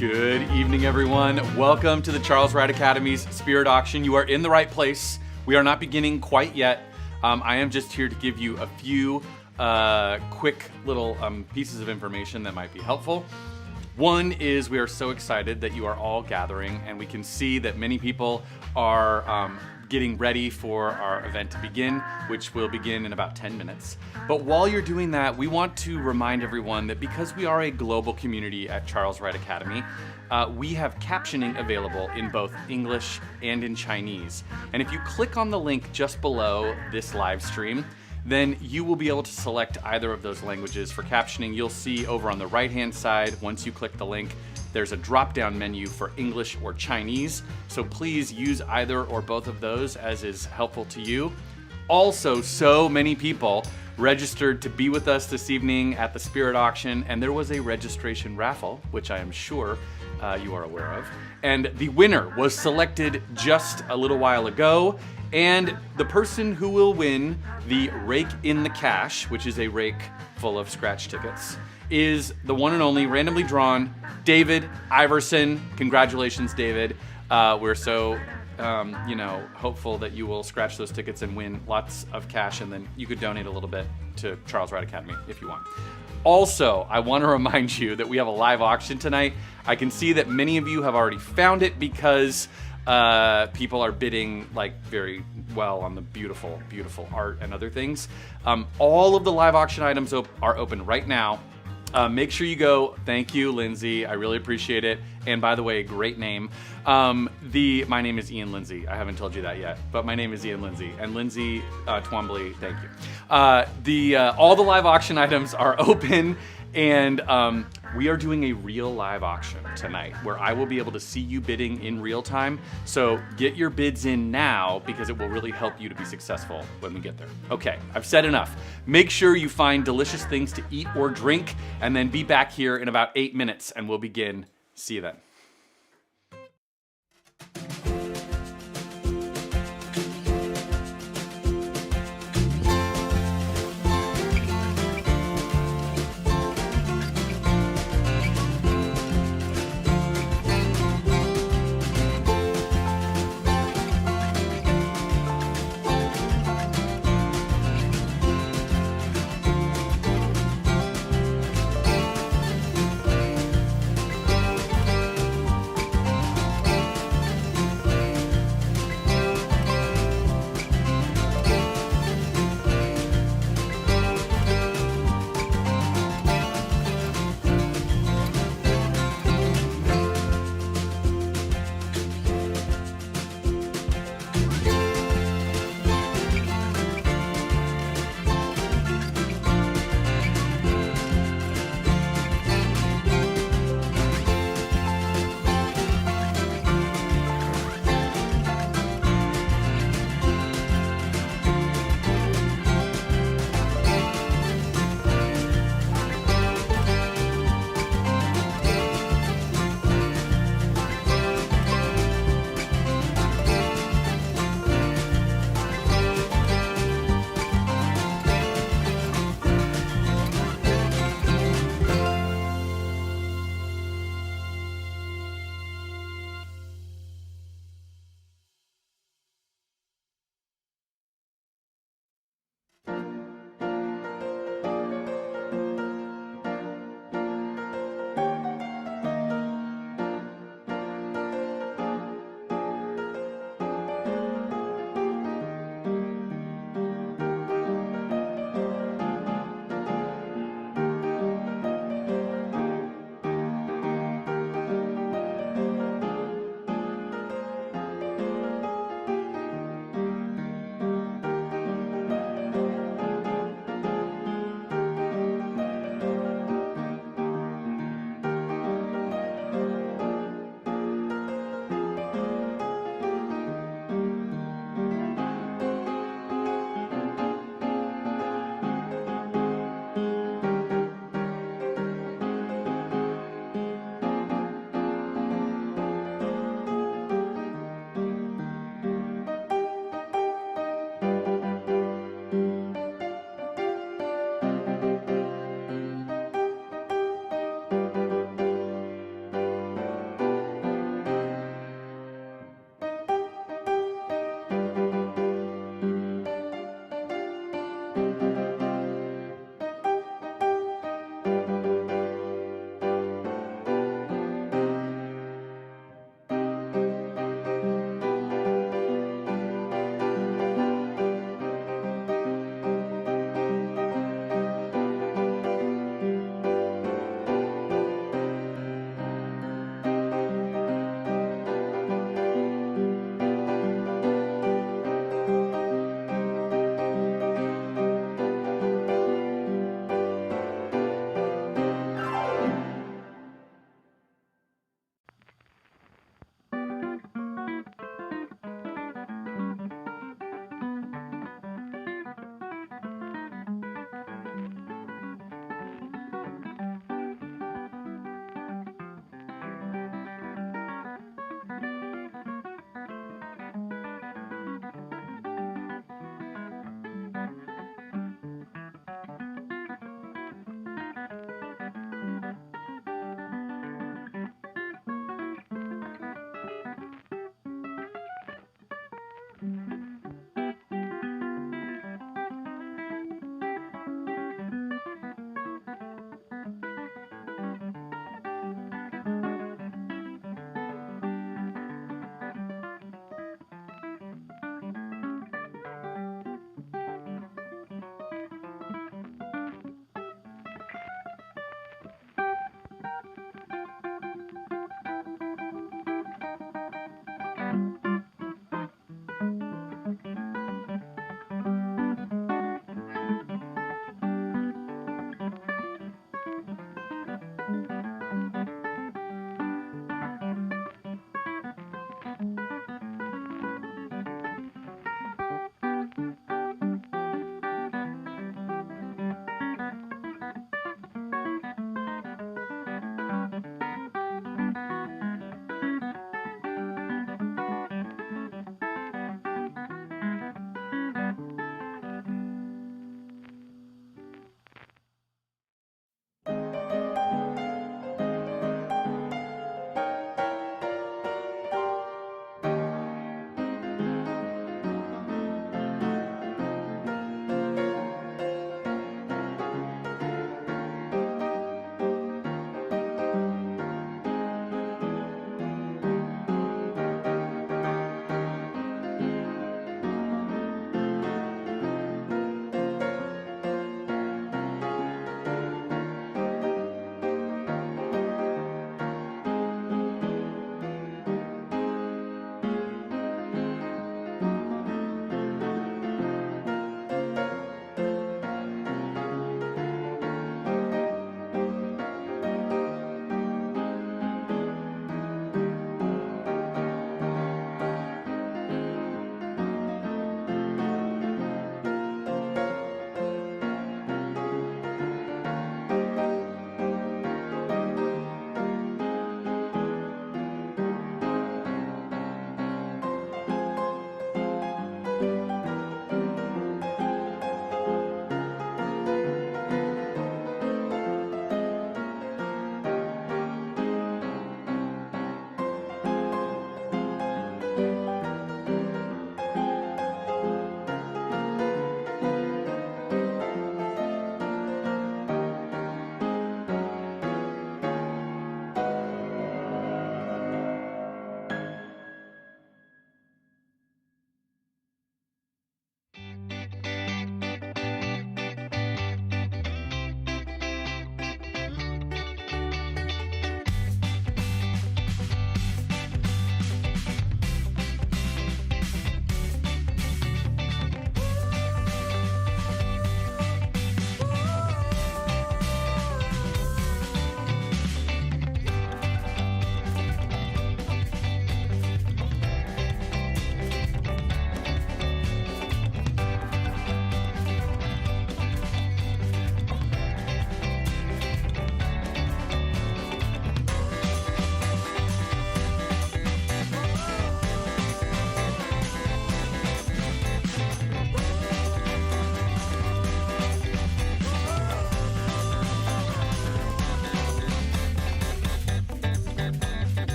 Good evening, everyone. Welcome to the Charles Wright Academy's Spirit Auction. You are in the right place. We are not beginning quite yet. I am just here to give you a few quick little pieces of information that might be helpful. One is we are so excited that you are all gathering, and we can see that many people are getting ready for our event to begin, which will begin in about 10 minutes. But while you're doing that, we want to remind everyone that because we are a global community at Charles Wright Academy, we have captioning available in both English and in Chinese. And if you click on the link just below this live stream, then you will be able to select either of those languages for captioning. You'll see over on the right-hand side, once you click the link, there's a drop-down menu for English or Chinese. So please use either or both of those as is helpful to you. Also, so many people registered to be with us this evening at the Spirit Auction, and there was a registration raffle, which I am sure you are aware of. And the winner was selected just a little while ago. And the person who will win the Rake in the Cash, which is a rake full of scratch tickets, is the one and only randomly drawn David Iverson. Congratulations, David. We're so hopeful that you will scratch those tickets and win lots of cash, and then you could donate a little bit to Charles Wright Academy if you want. Also, I want to remind you that we have a live auction tonight. I can see that many of you have already found it because people are bidding like very well on the beautiful, beautiful art and other things. All of the live auction items are open right now. Make sure you go. Thank you, Lindsay. I really appreciate it. And by the way, great name. My name is Ian Lindsay. I haven't told you that yet, but my name is Ian Lindsay. And Lindsay Twombly, thank you. All the live auction items are open, and we are doing a real live auction tonight where I will be able to see you bidding in real time. So get your bids in now because it will really help you to be successful when we get there. Okay, I've said enough. Make sure you find delicious things to eat or drink, and then be back here in about 8 minutes and we'll begin. See you then.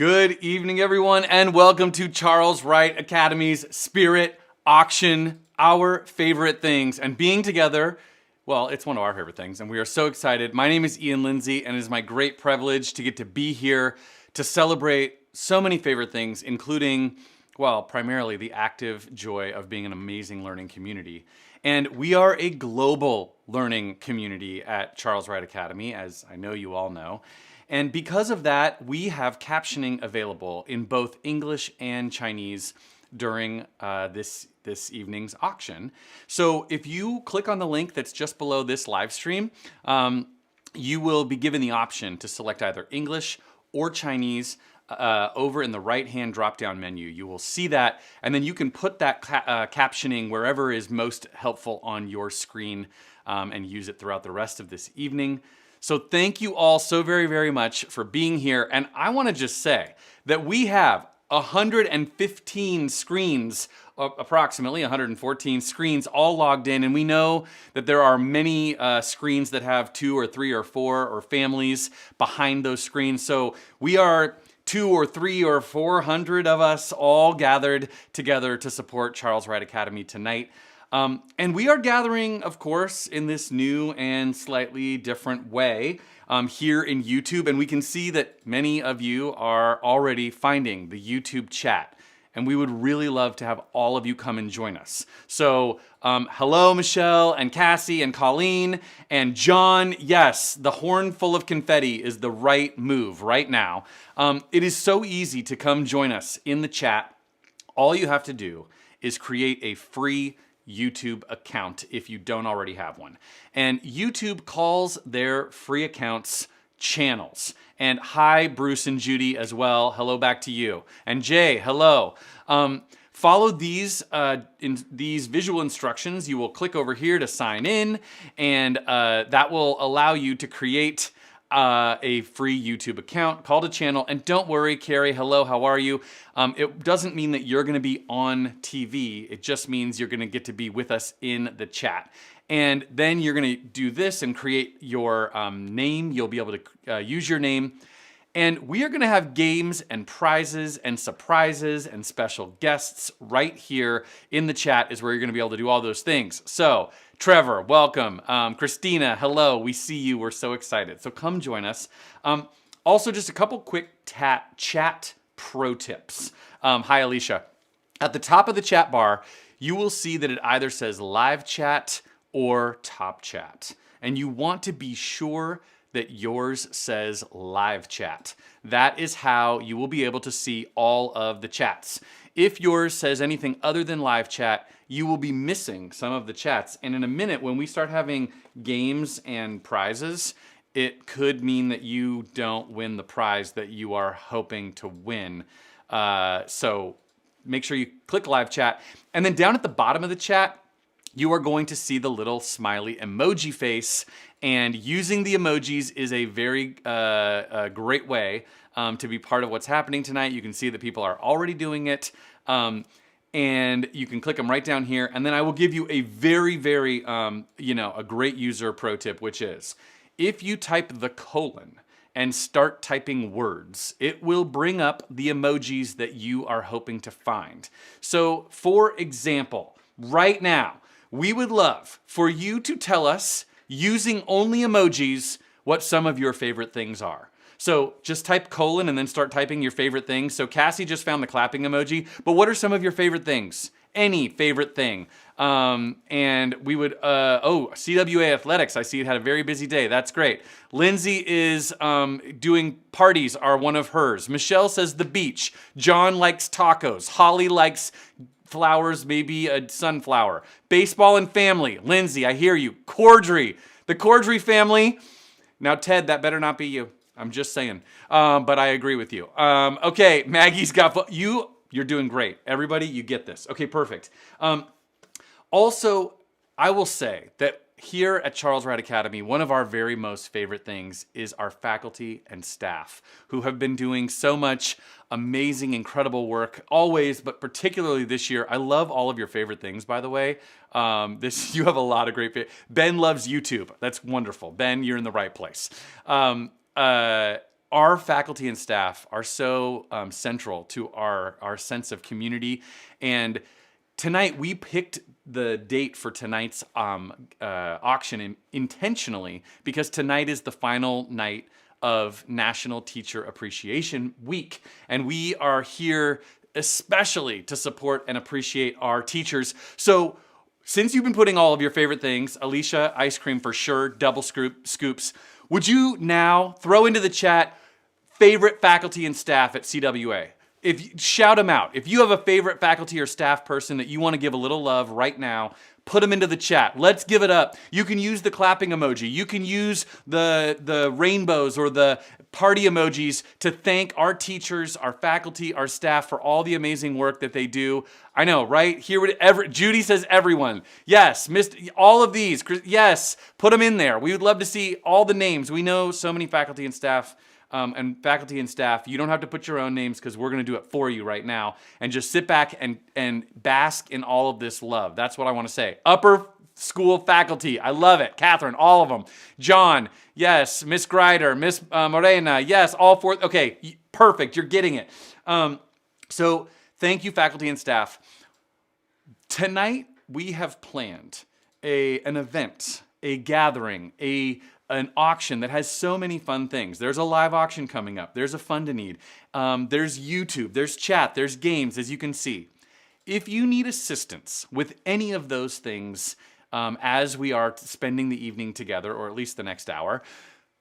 Good evening, everyone, and welcome to Charles Wright Academy's Spirit Auction, our favorite things. And being together, well, it's one of our favorite things, and we are so excited. My name is Ian Lindsay, and it is my great privilege to get to be here to celebrate so many favorite things, including, well, primarily the active joy of being an amazing learning community. And we are a global learning community at Charles Wright Academy, as I know you all know. And because of that, we have captioning available in both English and Chinese during this evening's auction. So if you click on the link that's just below this live stream, you will be given the option to select either English or Chinese over in the right-hand drop-down menu. You will see that, and then you can put that captioning wherever is most helpful on your screen and use it throughout the rest of this evening. So thank you all so very, very much for being here. And I want to just say that we have 115 screens, approximately 114 screens all logged in. And we know that there are many screens that have 2 or 3 or 4 or families behind those screens. So we are 2 or 3 or 400 of us all gathered together to support Charles Wright Academy tonight. And we are gathering, of course, in this new and slightly different way here in YouTube. And we can see that many of you are already finding the YouTube chat. And we would really love to have all of you come and join us. So hello, Michelle and Cassie and Colleen and John. Yes, the horn full of confetti is the right move right now. It is so easy to come join us in the chat. All you have to do is create a free YouTube account if you don't already have one. And YouTube calls their free accounts channels. And hi, Bruce and Judy as well. Hello back to you. And Jay, hello. Follow these visual instructions. You will click over here to sign in, and that will allow you to create a free YouTube account called a channel. And don't worry, Carrie, hello, how are you? It doesn't mean that you're gonna be on TV. It just means you're gonna get to be with us in the chat. And then you're gonna do this and create your name. You'll be able to use your name. And we are gonna have games and prizes and surprises and special guests right here in the chat is where you're gonna be able to do all those things. So Trevor, welcome. Christina, hello. We see you. We're so excited. So come join us. Also, just a couple quick chat pro tips. Hi, Alicia. At the top of the chat bar, you will see that it either says live chat or top chat. And you want to be sure that yours says live chat. That is how you will be able to see all of the chats. If yours says anything other than live chat, you will be missing some of the chats. And in a minute, when we start having games and prizes, it could mean that you don't win the prize that you are hoping to win. So make sure you click live chat. And then down at the bottom of the chat, you are going to see the little smiley emoji face. And using the emojis is a very great way to be part of what's happening tonight. You can see that people are already doing it. And you can click them right down here. And then I will give you a very, very, a great user pro tip, which is if you type the colon and start typing words, it will bring up the emojis that you are hoping to find. So for example, right now, we would love for you to tell us using only emojis what some of your favorite things are. So just type colon and then start typing your favorite things. So Cassie just found the clapping emoji, but what are some of your favorite things? Any favorite thing. And we would, CWA Athletics, I see it had a very busy day. That's great. Lindsay is doing parties are one of hers. Michelle says the beach. John likes tacos. Holly likes flowers, maybe a sunflower. Baseball and family. Lindsay, I hear you. Cordry. The Cordry family. Now, Ted, that better not be you. I'm just saying, but I agree with you. Okay, Maggie's got, you're doing great. Everybody, you get this. Okay, perfect. Also, I will say that here at Charles Wright Academy, one of our very most favorite things is our faculty and staff who have been doing so much amazing, incredible work always, but particularly this year. I love all of your favorite things, by the way. You have a lot of great, Ben loves YouTube. That's wonderful. Ben, you're in the right place. our faculty and staff are so central to our sense of community. And tonight we picked the date for tonight's auction intentionally because tonight is the final night of National Teacher Appreciation Week. And we are here especially to support and appreciate our teachers. So since you've been putting all of your favorite things, Alicia, ice cream for sure, double scoops, would you now throw into the chat favorite faculty and staff at CWA? Shout them out. If you have a favorite faculty or staff person that you want to give a little love right now, put them into the chat. Let's give it up. You can use the clapping emoji. You can use the rainbows or the party emojis to thank our teachers, our faculty, our staff for all the amazing work that they do. I know, right? Judy says everyone. Yes, missed all of these. Yes, put them in there. We would love to see all the names. We know so many faculty and staff. You don't have to put your own names because we're going to do it for you right now. And just sit back and bask in all of this love. That's what I want to say. Upper school faculty, I love it. Catherine, all of them. John, yes. Miss Grider, Miss Morena, yes. All four. Okay, perfect. You're getting it. So thank you, faculty and staff. Tonight, we have planned an event, a gathering, an auction that has so many fun things. There's a live auction coming up. There's a fund to need. There's YouTube. There's chat. There's games, as you can see. If you need assistance with any of those things as we are spending the evening together, or at least the next hour,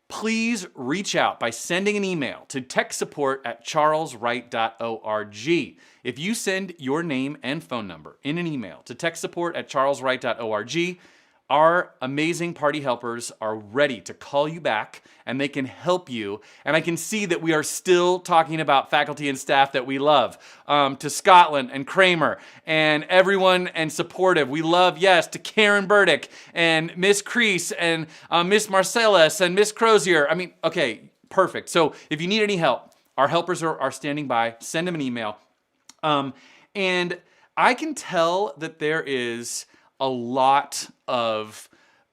please reach out by sending an email to techsupport@charleswright.org. If you send your name and phone number in an email to techsupport@charleswright.org, our amazing party helpers are ready to call you back and they can help you. And I can see that we are still talking about faculty and staff that we love. To Scotland and Kramer and everyone and supportive. We love, yes, to Karen Burdick and Miss Crease and Miss Marcellus and Miss Crozier. I mean, okay, perfect. So if you need any help, our helpers are standing by. Send them an email. And I can tell that there is a lot of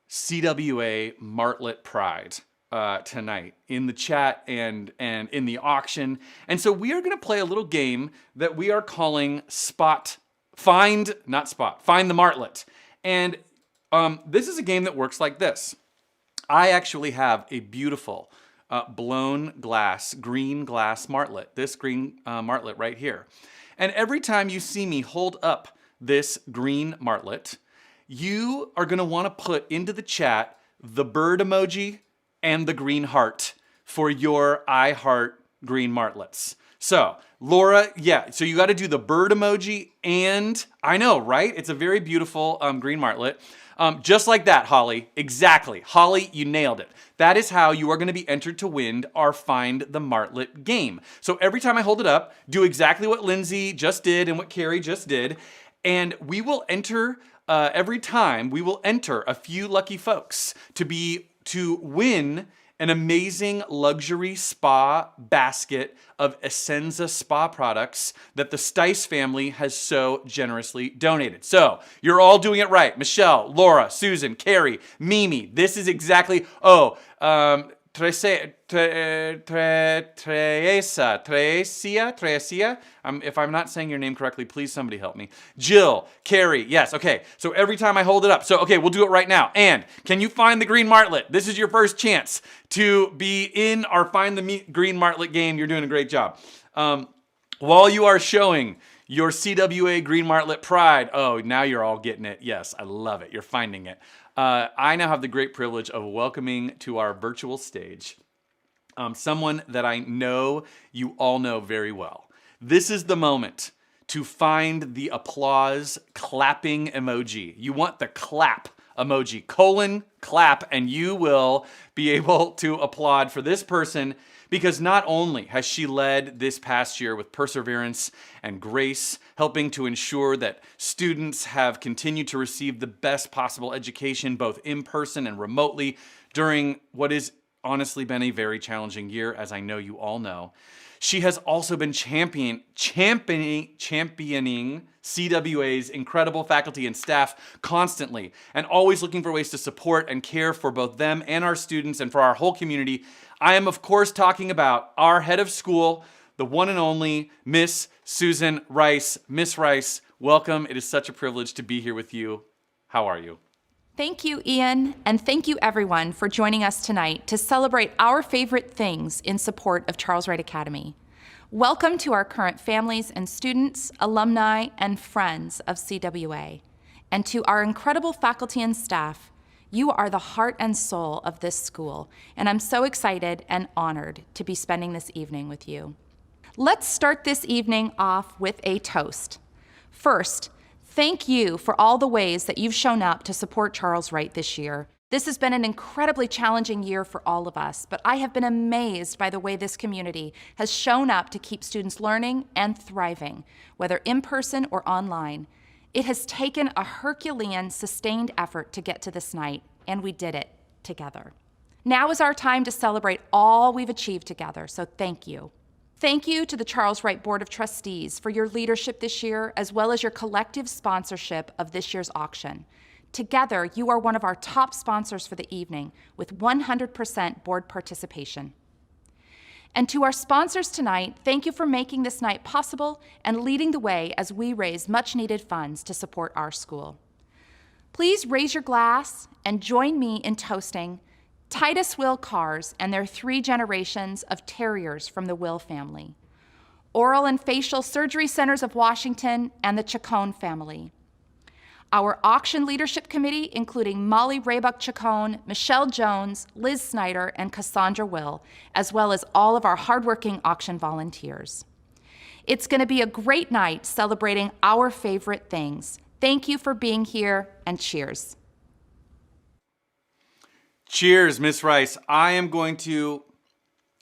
CWA Martlet pride tonight in the chat and in the auction. And so we are going to play a little game that we are calling Find the Martlet. And this is a game that works like this. I actually have a beautiful blown glass, green glass martlet, this green martlet right here. And every time you see me hold up this green martlet, you are going to want to put into the chat the bird emoji and the green heart for your I heart green martlets. So, Laura, yeah, so you got to do the bird emoji and, I know, right? It's a very beautiful green martlet. Just like that, Holly. Exactly. Holly, you nailed it. That is how you are going to be entered to win our Find the Martlet game. So every time I hold it up, do exactly what Lindsay just did and what Carrie just did, and we will enter... every time we will enter a few lucky folks to win an amazing luxury spa basket of Essenza spa products that the Stice family has so generously donated. So you're all doing it right. Michelle, Laura, Susan, Carrie, Mimi. This is exactly, Tresia. If I'm not saying your name correctly, please somebody help me. Jill, Carrie, yes, okay. So every time I hold it up, so okay, we'll do it right now. And can you find the green martlet? This is your first chance to be in our Find the Green Martlet game. You're doing a great job. While you are showing your CWA Green Martlet pride, oh, now you're all getting it. Yes, I love it. You're finding it. I now have the great privilege of welcoming to our virtual stage someone that I know you all know very well. This is the moment to find the applause clapping emoji. You want the clap emoji, clap, and you will be able to applaud for this person because not only has she led this past year with perseverance and grace, helping to ensure that students have continued to receive the best possible education, both in person and remotely, during what has honestly been a very challenging year, as I know you all know. She has also been championing CWA's incredible faculty and staff constantly, and always looking for ways to support and care for both them and our students and for our whole community. I am, of course, talking about our head of school, the one and only Miss Susan Rice. Miss Rice, welcome. It is such a privilege to be here with you. How are you? Thank you, Ian, and thank you everyone for joining us tonight to celebrate our favorite things in support of Charles Wright Academy. Welcome to our current families and students, alumni, and friends of CWA. And to our incredible faculty and staff, you are the heart and soul of this school, and I'm so excited and honored to be spending this evening with you. Let's start this evening off with a toast. First, thank you for all the ways that you've shown up to support Charles Wright this year. This has been an incredibly challenging year for all of us, but I have been amazed by the way this community has shown up to keep students learning and thriving, whether in person or online. It has taken a Herculean, sustained effort to get to this night, and we did it together. Now is our time to celebrate all we've achieved together, so thank you. Thank you to the Charles Wright Board of Trustees for your leadership this year, as well as your collective sponsorship of this year's auction. Together, you are one of our top sponsors for the evening, with 100% board participation. And to our sponsors tonight, thank you for making this night possible and leading the way as we raise much-needed funds to support our school. Please raise your glass and join me in toasting Titus Will Cars and their 3 generations of terriers from the Will family, Oral and Facial Surgery Centers of Washington and the Chacon family, our auction leadership committee, including Molly Raybuck-Chacon, Michelle Jones, Liz Snyder, and Cassandra Will, as well as all of our hardworking auction volunteers. It's going to be a great night celebrating our favorite things. Thank you for being here, and cheers. Cheers, Miss Rice. I am going to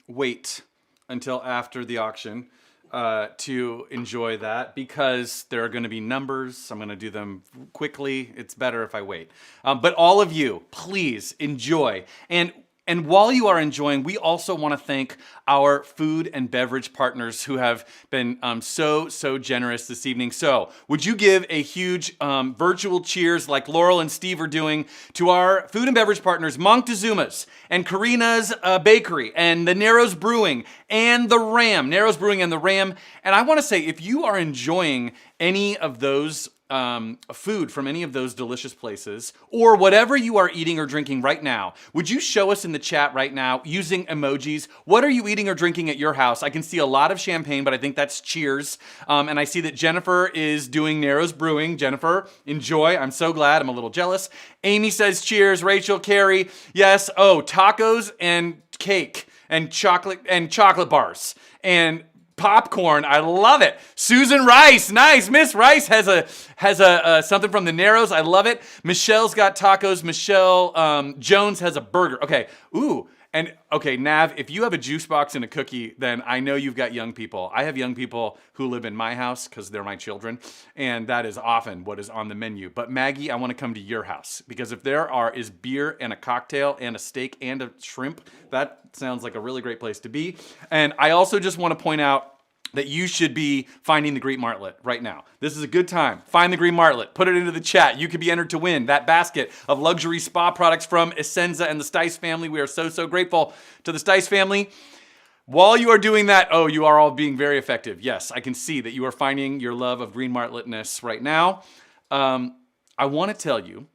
wait until after the auction to enjoy that because there are going to be numbers. I'm going to do them quickly. It's better if I wait. But all of you, please enjoy. And while you are enjoying, we also want to thank our food and beverage partners who have been so generous this evening. So would you give a huge virtual cheers like Laurel and Steve are doing to our food and beverage partners, Montezuma's and Karina's Bakery and the Narrows Brewing and the Ram, Narrows Brewing and the Ram. And I want to say, if you are enjoying any of those food from any of those delicious places, or whatever you are eating or drinking right now, would you show us in the chat right now using emojis? What are you eating or drinking at your house? I can see a lot of champagne, but I think that's cheers. And I see that Jennifer is doing Narrows Brewing. Jennifer, enjoy. I'm so glad. I'm a little jealous. Amy says cheers. Rachel, Carrie, yes. Oh, tacos and cake and chocolate bars and popcorn. I love it. Susan Rice, nice. Miss Rice has a something from the Narrows. I love it. Michelle's got tacos. Michelle Jones has a burger. Okay. Ooh. And okay, Nav, if you have a juice box and a cookie, then I know you've got young people. I have young people who live in my house because they're my children, and that is often what is on the menu. But Maggie, I want to come to your house because if there is beer and a cocktail and a steak and a shrimp, that sounds like a really great place to be. And I also just want to point out that you should be finding the Green Martlet right now. This is a good time. Find the Green Martlet. Put it into the chat. You could be entered to win that basket of luxury spa products from Essenza and the Stice family. We are so grateful to the Stice family. While you are doing that, oh, you are all being very effective. Yes, I can see that you are finding your love of Green Martletness right now. I want to tell you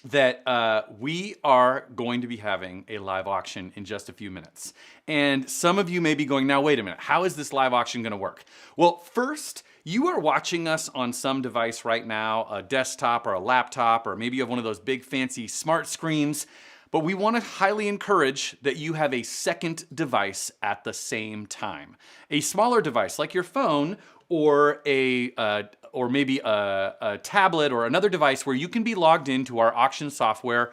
that we are going to be having a live auction in just a few minutes. And some of you may be going, now wait a minute, how is this live auction gonna work? Well, first, you are watching us on some device right now, a desktop or a laptop, or maybe you have one of those big fancy smart screens, but we wanna highly encourage that you have a second device at the same time. A smaller device like your phone or maybe a tablet or another device where you can be logged into our auction software,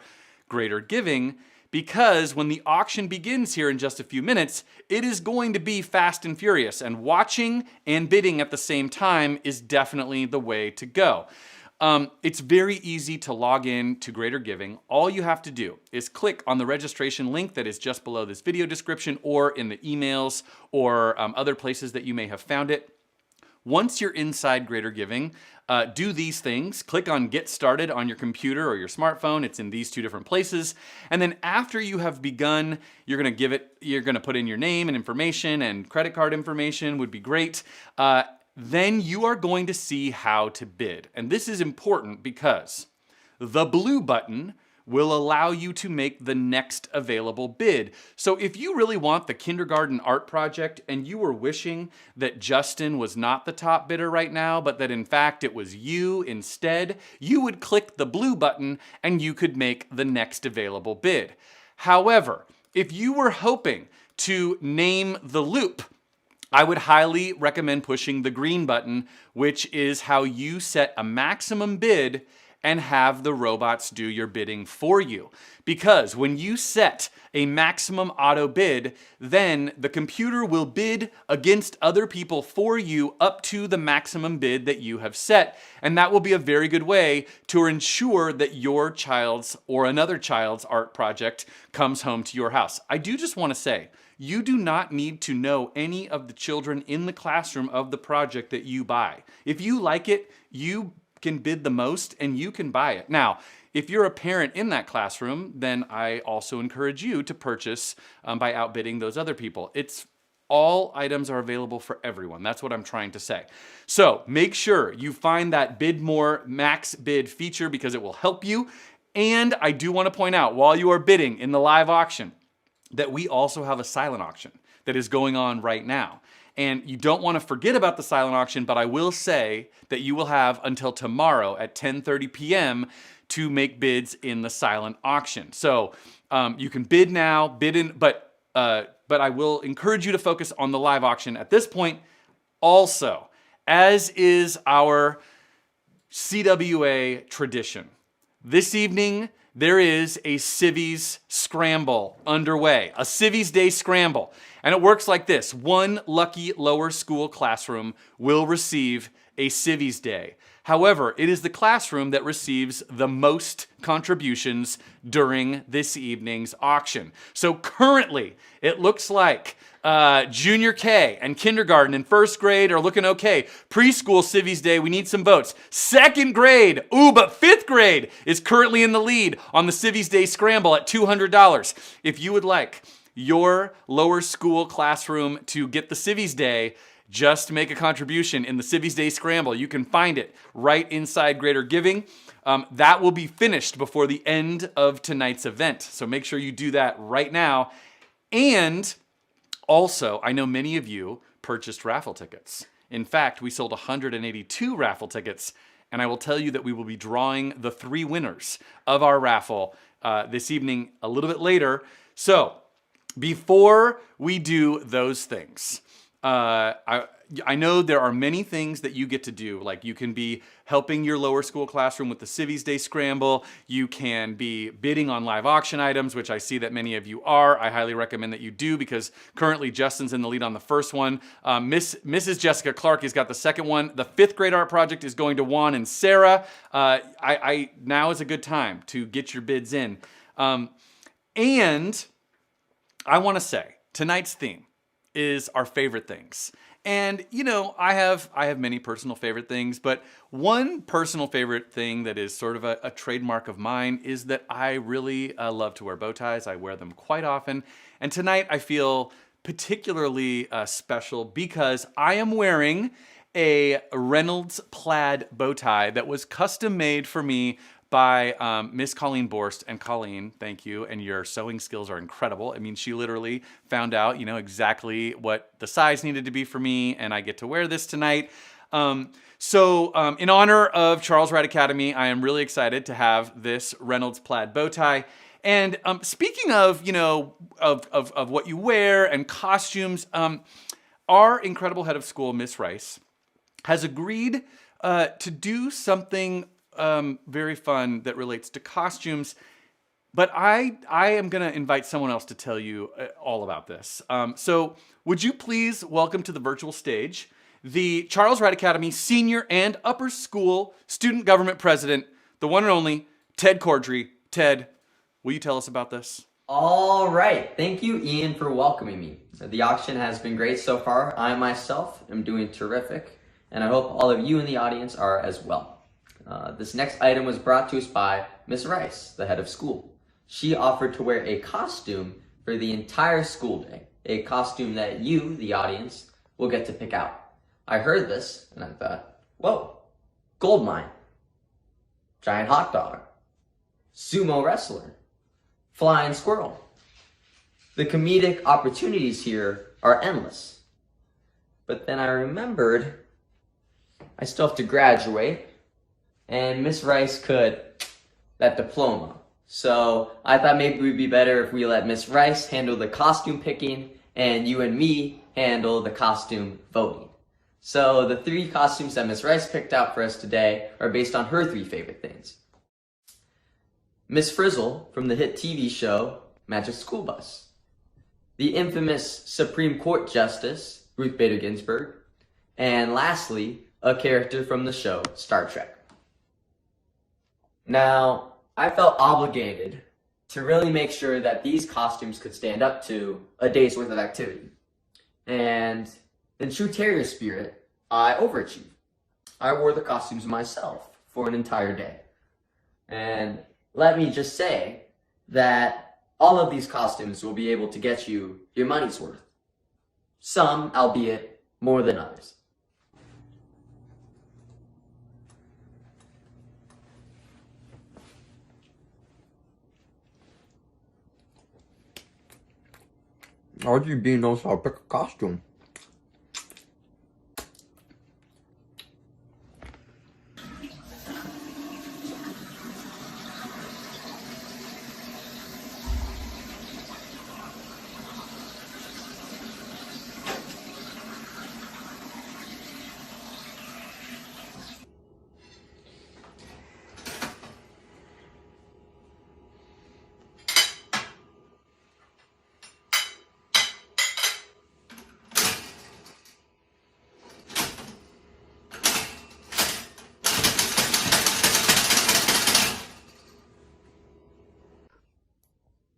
Greater Giving, because when the auction begins here in just a few minutes, it is going to be fast and furious, and watching and bidding at the same time is definitely the way to go. It's very easy to log in to Greater Giving. All you have to do is click on the registration link that is just below this video description or in the emails or other places that you may have found it. Once you're inside Greater Giving, do these things. Click on Get Started on your computer or your smartphone. It's in these two different places. And then after you have begun, you're going to put in your name and information, and credit card information would be great. Then you are going to see how to bid. And this is important because the blue button will allow you to make the next available bid. So if you really want the kindergarten art project and you were wishing that Justin was not the top bidder right now, but that in fact it was you instead, you would click the blue button and you could make the next available bid. However, if you were hoping to name the loop, I would highly recommend pushing the green button, which is how you set a maximum bid and have the robots do your bidding for you. Because when you set a maximum auto bid, then the computer will bid against other people for you up to the maximum bid that you have set. And that will be a very good way to ensure that your child's or another child's art project comes home to your house. I do just want to say, you do not need to know any of the children in the classroom of the project that you buy. If you like it, you can bid the most and you can buy it. Now, if you're a parent in that classroom, then I also encourage you to purchase by outbidding those other people. All items are available for everyone. That's what I'm trying to say. So make sure you find that bid more max bid feature because it will help you. And I do want to point out while you are bidding in the live auction that we also have a silent auction that is going on right now. And you don't want to forget about the silent auction, but I will say that you will have until tomorrow at 10:30 p.m. to make bids in the silent auction. So you can bid now, but I will encourage you to focus on the live auction at this point. Also, as is our CWA tradition, this evening there is a Civies Scramble underway, a Civies Day Scramble. And it works like this. One lucky lower school classroom will receive a Civies Day. However, it is the classroom that receives the most contributions during this evening's auction. So currently, it looks like junior K and kindergarten and first grade are looking okay. Preschool Civies Day, we need some votes. Second grade, but fifth grade is currently in the lead on the Civies Day Scramble at $200. If you would like your lower school classroom to get the Civies Day, just make a contribution in the Civies Day Scramble. You can find it right inside Greater Giving. That will be finished before the end of tonight's event. So make sure you do that right now. And also, I know many of you purchased raffle tickets. In fact, we sold 182 raffle tickets, and I will tell you that we will be drawing the 3 winners of our raffle this evening a little bit later. So before we do those things, I know there are many things that you get to do. Like you can be helping your lower school classroom with the Civies Day Scramble. You can be bidding on live auction items, which I see that many of you are. I highly recommend that you do because currently Justin's in the lead on the first one. Mrs. Jessica Clark has got the second one. The 5th grade art project is going to Juan and Sarah. Now is a good time to get your bids in. And I want to say tonight's theme is our favorite things. And you know, I have many personal favorite things, but one personal favorite thing that is sort of a trademark of mine is that I really love to wear bow ties. I wear them quite often. And tonight I feel particularly special because I am wearing a Reynolds plaid bow tie that was custom made for me by Miss Colleen Borst. And Colleen, thank you. And your sewing skills are incredible. I mean, she literally found out, exactly what the size needed to be for me, and I get to wear this tonight. So in honor of Charles Wright Academy, I am really excited to have this Reynolds plaid bow tie. And speaking of, of what you wear and costumes, our incredible head of school, Miss Rice, has agreed to do something very fun that relates to costumes, but I am going to invite someone else to tell you all about this. So would you please welcome to the virtual stage the Charles Wright Academy Senior and Upper School Student Government President, the one and only Ted Cordry. Ted, will you tell us about this? All right. Thank you, Ian, for welcoming me. The auction has been great so far. I myself am doing terrific. and I hope all of you in the audience are as well. This next item was brought to us by Miss Rice, the head of school. She offered to wear a costume for the entire school day, a costume that you, the audience, will get to pick out. I heard this and I thought, whoa, gold mine, giant hot dog, sumo wrestler, flying squirrel. The comedic opportunities here are endless. But then I remembered I still have to graduate, and Miss Rice could that diploma. So I thought maybe it would be better if we let Miss Rice handle the costume picking and you and me handle the costume voting. So the 3 costumes that Miss Rice picked out for us today are based on her 3 favorite things. Miss Frizzle from the hit TV show Magic School Bus. The infamous Supreme Court Justice, Ruth Bader Ginsburg. And lastly, a character from the show Star Trek. Now, I felt obligated to really make sure that these costumes could stand up to a day's worth of activity. And in true terrier spirit, I overachieved. I wore the costumes myself for an entire day. And let me just say that all of these costumes will be able to get you your money's worth. Some, albeit, more than others. RGB knows how to pick a costume.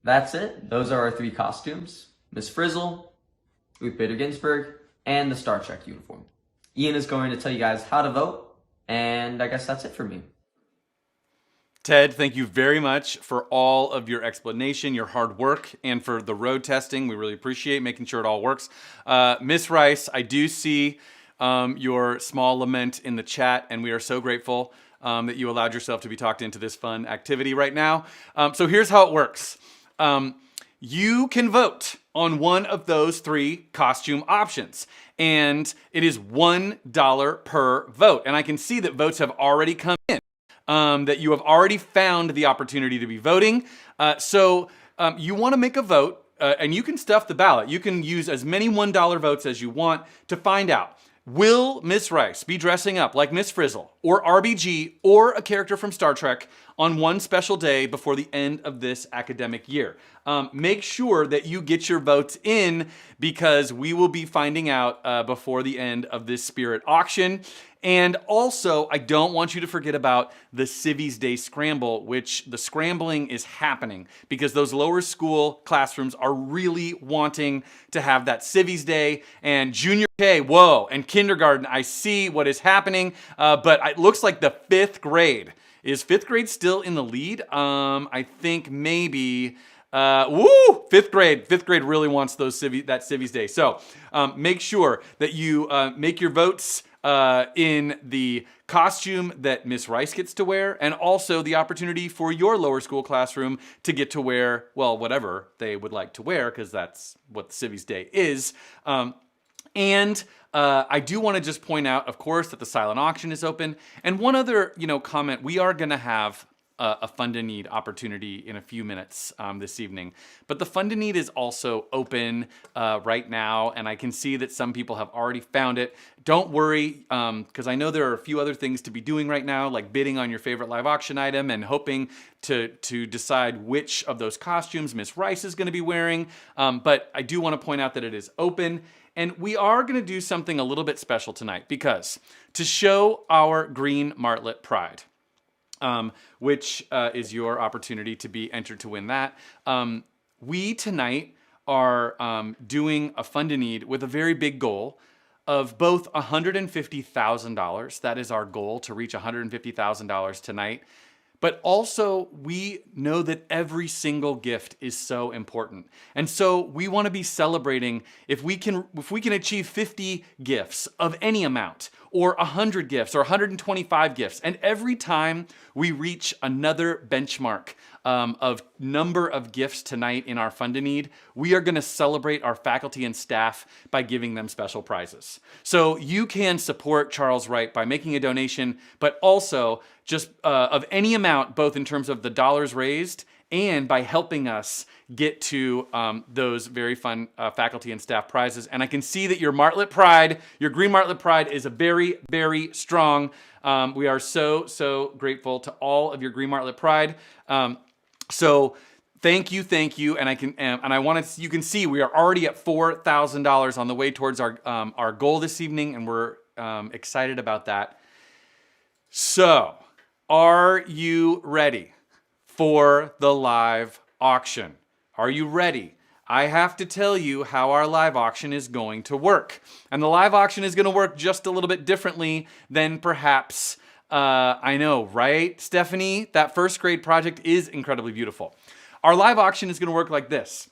That's it. Those are our 3 costumes. Miss Frizzle, Ruth Bader Ginsburg, and the Star Trek uniform. Ian is going to tell you guys how to vote, and I guess that's it for me. Ted, thank you very much for all of your explanation, your hard work, and for the road testing. We really appreciate making sure it all works. Miss Rice, I do see your small lament in the chat, and we are so grateful that you allowed yourself to be talked into this fun activity right now. So here's how it works. You can vote on one of those 3 costume options, and it is $1 per vote. And I can see that votes have already come in, that you have already found the opportunity to be voting. So you want to make a vote, and you can stuff the ballot. You can use as many $1 votes as you want to find out, will Miss Rice be dressing up like Miss Frizzle or RBG or a character from Star Trek on one special day before the end of this academic year? Make sure that you get your votes in, because we will be finding out before the end of this spirit auction. And also, I don't want you to forget about the Civies Day Scramble, which the scrambling is happening because those lower school classrooms are really wanting to have that Civies Day. And junior K, whoa, and kindergarten, I see what is happening, but it looks like the 5th grade. Is 5th grade still in the lead? I think maybe... Fifth grade really wants that Civies Day. So make sure that you make your votes in the costume that Miss Rice gets to wear, and also the opportunity for your lower school classroom to get to wear, well, whatever they would like to wear, because that's what the Civies Day is. And I do want to just point out, of course, that the silent auction is open. And one other, comment, we are going to have a Fund a Need opportunity in a few minutes this evening. But the Fund a Need is also open right now, and I can see that some people have already found it. Don't worry, because I know there are a few other things to be doing right now, like bidding on your favorite live auction item and hoping to decide which of those costumes Miss Rice is going to be wearing. But I do want to point out that it is open. And we are going to do something a little bit special tonight, because to show our green martlet pride, which is your opportunity to be entered to win that, we tonight are doing a Fund a Need with a very big goal of both $150,000. That is our goal, to reach $150,000 tonight. But also, we know that every single gift is so important. And so we want to be celebrating if we can achieve 50 gifts of any amount, or 100 gifts, or 125 gifts. And every time we reach another benchmark of number of gifts tonight in our Fund a Need, we are going to celebrate our faculty and staff by giving them special prizes. So you can support Charles Wright by making a donation, but also just of any amount, both in terms of the dollars raised and by helping us get to those very fun faculty and staff prizes. And I can see that your Martlet Pride, your Green Martlet Pride, is a very, very strong. We are so, so grateful to all of your Green Martlet Pride. So thank you, and I want to. You can see we are already at $4,000 on the way towards our goal this evening, and we're excited about that. So, are you ready for the live auction? Are you ready? I have to tell you how our live auction is going to work, and the live auction is going to work just a little bit differently than perhaps. I know, right, Stephanie? That first grade project is incredibly beautiful. Our live auction is going to work like this.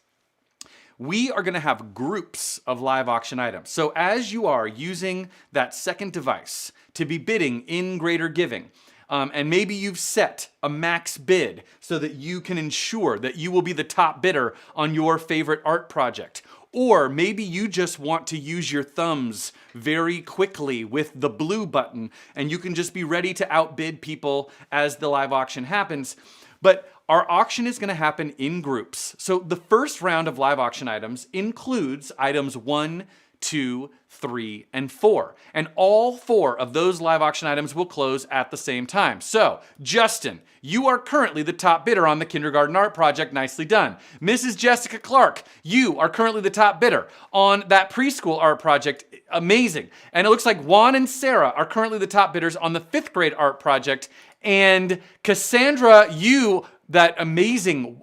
We are going to have groups of live auction items. So as you are using that second device to be bidding in Greater Giving, and maybe you've set a max bid so that you can ensure that you will be the top bidder on your favorite art project. Or maybe you just want to use your thumbs very quickly with the blue button, and you can just be ready to outbid people as the live auction happens. But our auction is going to happen in groups. So the first round of live auction items includes items 1, 2, 3, and 4. And all 4 of those live auction items will close at the same time. So, Justin, you are currently the top bidder on the kindergarten art project. Nicely done. Mrs. Jessica Clark, you are currently the top bidder on that preschool art project. Amazing. And it looks like Juan and Sarah are currently the top bidders on the 5th grade art project. And Cassandra, you, that amazing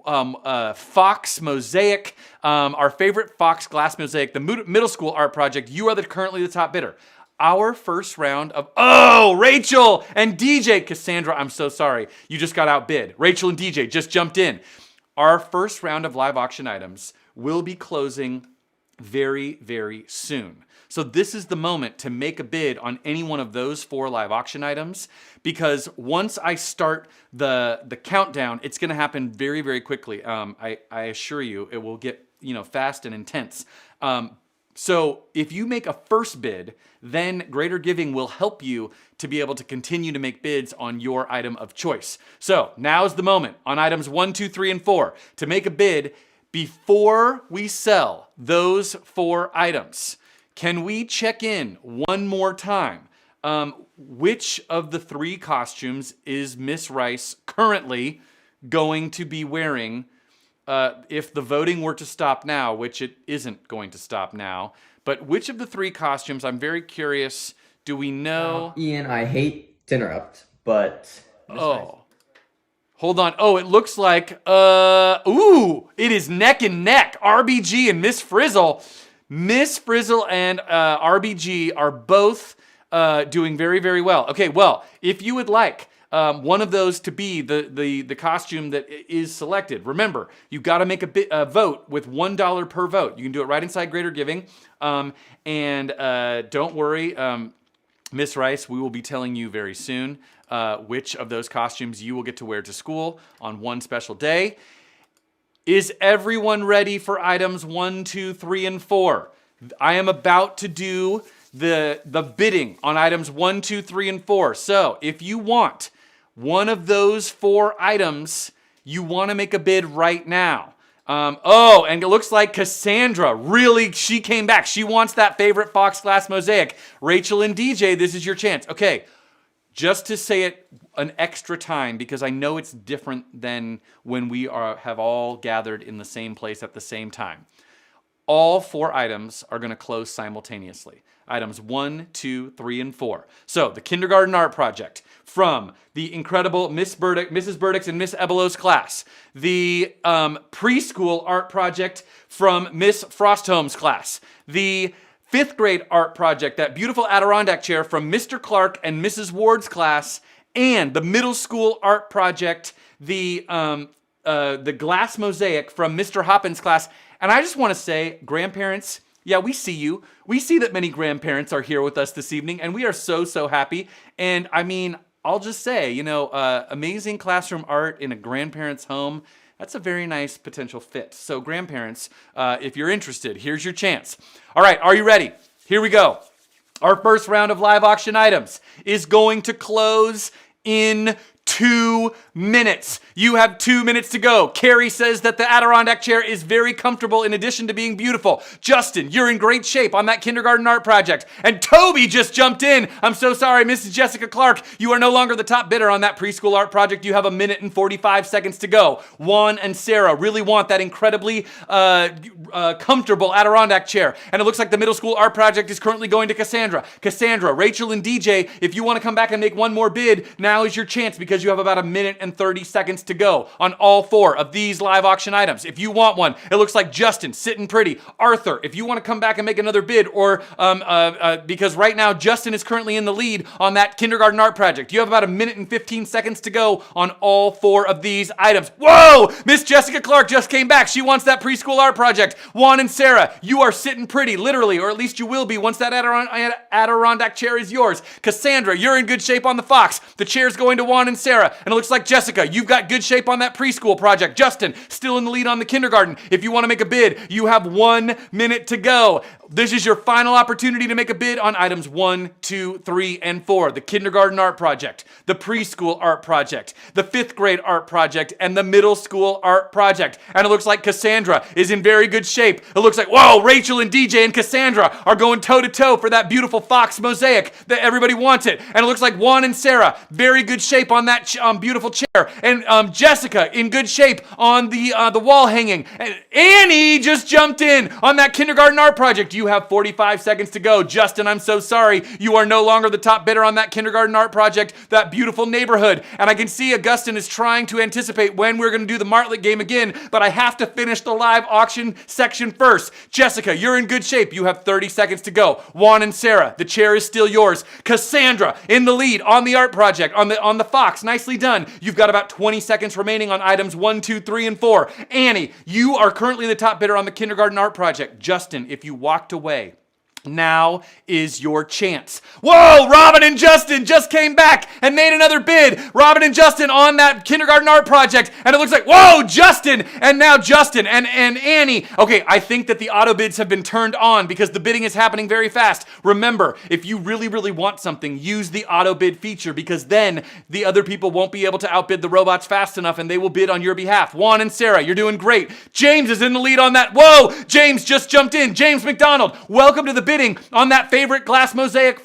Fox mosaic, our favorite Fox glass mosaic, the middle school art project, you are currently the top bidder. Our first round of, Rachel and DJ, Cassandra, I'm so sorry. You just got outbid. Rachel and DJ just jumped in. Our first round of live auction items will be closing very, very soon. So this is the moment to make a bid on any one of those 4 live auction items, because once I start the countdown, it's going to happen very, very quickly. I assure you, it will get fast and intense. So if you make a first bid, then Greater Giving will help you to be able to continue to make bids on your item of choice. So now's the moment on items 1, 2, 3, and 4 to make a bid before we sell those 4 items. Can we check in one more time? Which of the 3 costumes is Miss Rice currently going to be wearing if the voting were to stop now, which it isn't going to stop now? But which of the 3 costumes, I'm very curious, do we know? Ian, I hate to interrupt, but... Hold on. Oh, it looks like, it is neck and neck. RBG and Miss Frizzle. Miss Frizzle and RBG are both doing very, very well. Okay, well, if you would like one of those to be the costume that is selected, remember, you've got to make a vote with $1 per vote. You can do it right inside Greater Giving. And don't worry, Miss Rice, we will be telling you very soon which of those costumes you will get to wear to school on one special day. Is everyone ready for items 1, 2, 3, and 4? I am about to do the bidding on items 1, 2, 3, and 4. So if you want one of those 4 items, you want to make a bid right now. And it looks like Cassandra, really, she came back. She wants that favorite Fox glass mosaic. Rachel and DJ, this is your chance. Okay, just to say it an extra time, because I know it's different than when we have all gathered in the same place at the same time. All 4 items are going to close simultaneously. Items 1, 2, 3, and 4. So the kindergarten art project from the incredible Mrs. Burdick's and Miss Ebelo's class. The preschool art project from Miss Frostholm's class. The Fifth grade art project, that beautiful Adirondack chair from Mr. Clark and Mrs. Ward's class, and the middle school art project, the glass mosaic from Mr. Hoppins' class. And I just want to say, grandparents, yeah, we see you. We see that many grandparents are here with us this evening, and we are so, so happy. And I mean, I'll just say, amazing classroom art in a grandparent's home, that's a very nice potential fit. So grandparents, if you're interested, here's your chance. All right, are you ready? Here we go. Our first round of live auction items is going to close in 2 minutes. You have 2 minutes to go. Carrie says that the Adirondack chair is very comfortable in addition to being beautiful. Justin, you're in great shape on that kindergarten art project. And Toby just jumped in. I'm so sorry, Mrs. Jessica Clark. You are no longer the top bidder on that preschool art project. You have 1 minute and 45 seconds to go. Juan and Sarah really want that incredibly comfortable Adirondack chair. And it looks like the middle school art project is currently going to Cassandra. Cassandra, Rachel, and DJ, if you want to come back and make one more bid, now is your chance because you have about 1 minute and 30 seconds to go on all 4 of these live auction items. If you want one, it looks like Justin, sitting pretty. Arthur, if you want to come back and make another bid, or because right now Justin is currently in the lead on that kindergarten art project. You have about 1 minute and 15 seconds to go on all 4 of these items. Whoa! Miss Jessica Clark just came back. She wants that preschool art project. Juan and Sarah, you are sitting pretty, literally, or at least you will be once that Adirondack chair is yours. Cassandra, you're in good shape on the Fox. The chair's going to Juan and Sarah. And it looks like Jessica, you've got good shape on that preschool project. Justin, still in the lead on the kindergarten. If you want to make a bid, you have 1 minute to go. This is your final opportunity to make a bid on items 1, 2, 3, and 4. The kindergarten art project, the preschool art project, the 5th grade art project, and the middle school art project. And it looks like Cassandra is in very good shape. It looks like, whoa, Rachel and DJ and Cassandra are going toe-to-toe for that beautiful Fox mosaic that everybody wants it. And it looks like Juan and Sarah, very good shape on that beautiful chair. And Jessica, in good shape on the wall hanging. And Annie just jumped in on that kindergarten art project. You have 45 seconds to go. Justin, I'm so sorry. You are no longer the top bidder on that kindergarten art project, that beautiful neighborhood. And I can see Augustin is trying to anticipate when we're going to do the Martlet game again, but I have to finish the live auction section first. Jessica, you're in good shape. You have 30 seconds to go. Juan and Sarah, the chair is still yours. Cassandra, in the lead on the art project, on the Fox. Nicely done. You've got about 20 seconds remaining on items 1, 2, 3, and 4. Annie, you are currently the top bidder on the kindergarten art project. Justin, if you walked away, now is your chance. Whoa, Robin and Justin just came back and made another bid. Robin and Justin on that kindergarten art project. And it looks like, whoa, Justin. And now Justin and Annie. Okay, I think that the auto bids have been turned on because the bidding is happening very fast. Remember, if you really, really want something, use the auto bid feature because then the other people won't be able to outbid the robots fast enough and they will bid on your behalf. Juan and Sarah, you're doing great. James is in the lead on that. Whoa, James just jumped in. James McDonald, welcome to the bidding on that favorite glass mosaic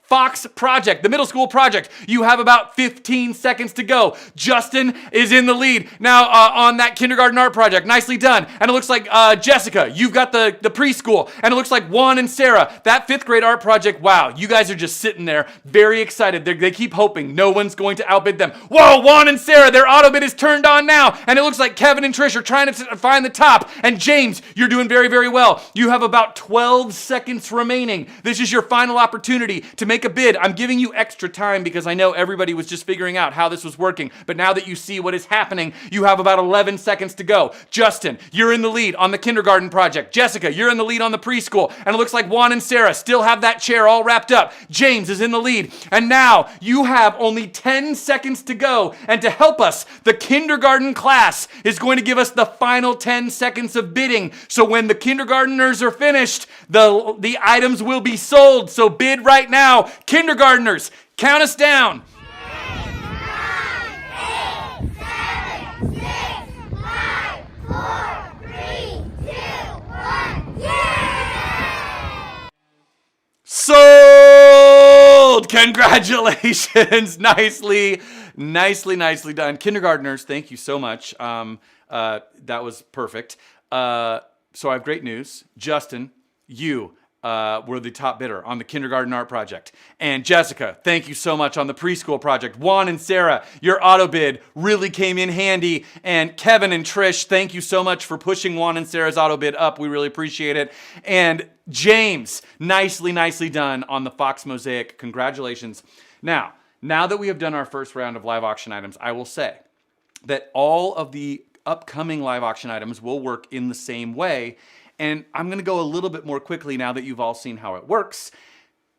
Fox project, the middle school project. You have about 15 seconds to go. Justin is in the lead now on that kindergarten art project. Nicely done. And it looks like Jessica, you've got the preschool. And it looks like Juan and Sarah, that 5th grade art project. Wow, you guys are just sitting there very excited. They keep hoping no one's going to outbid them. Whoa, Juan and Sarah, their auto bid is turned on now. And it looks like Kevin and Trish are trying to find the top. And James, you're doing very, very well. You have about 12 seconds remaining. This is your final opportunity to make a bid. I'm giving you extra time because I know everybody was just figuring out how this was working. But now that you see what is happening, you have about 11 seconds to go. Justin, you're in the lead on the kindergarten project. Jessica, you're in the lead on the preschool. And it looks like Juan and Sarah still have that chair all wrapped up. James is in the lead. And now you have only 10 seconds to go. And to help us, the kindergarten class is going to give us the final 10 seconds of bidding. So when the kindergartners are finished, the items will be sold. So bid right now. Kindergartners, count us down. 10, 9, 8, 7, 6, 5, 4, 3, 2, 1. Yeah! Sold! Congratulations. Nicely done. Kindergartners, thank you so much. That was perfect. So I have great news. Justin, you were the top bidder on the kindergarten art project. And Jessica, thank you so much on the preschool project. Juan and Sarah, your auto bid really came in handy. And Kevin and Trish, thank you so much for pushing Juan and Sarah's auto bid up. We really appreciate it. And James, nicely done on the Fox Mosaic. Congratulations. Now that we have done our first round of live auction items, I will say that all of the upcoming live auction items will work in the same way. And I'm gonna go a little bit more quickly now that you've all seen how it works.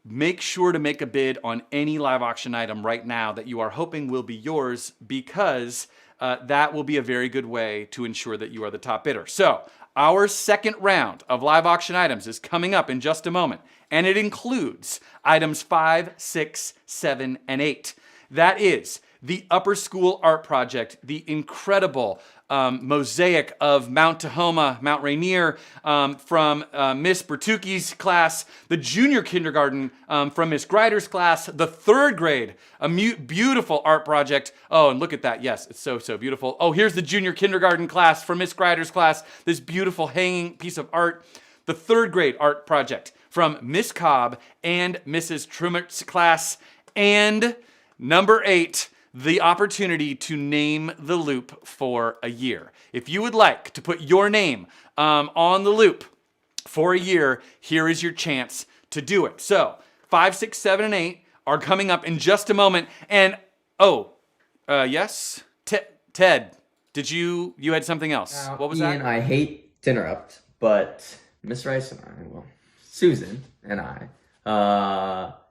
Make sure to make a bid on any live auction item right now that you are hoping will be yours, because that will be a very good way to ensure that you are the top bidder. So our second round of live auction items is coming up in just a moment, and it includes items 5, 6, 7, and 8. That is the Upper School Art Project, the incredible mosaic of Mount Tahoma, Mount Rainier, from Miss Bertucci's class, the junior kindergarten from Miss Greider's class, the third grade, a beautiful art project. Oh, and look at that. Yes, it's so beautiful. Oh, here's the junior kindergarten class from Miss Greider's class, this beautiful hanging piece of art. The third grade art project from Miss Cobb and Mrs. Trummert's class. And number 8, the opportunity to name the loop for a year. If you would like to put your name on the loop for a year, here is your chance to do it. So 5, 6, 7, and 8 are coming up in just a moment. And yes, Ted, did you had something else? What was Ian, that? I hate to interrupt, but Miss Rice and Susan and I,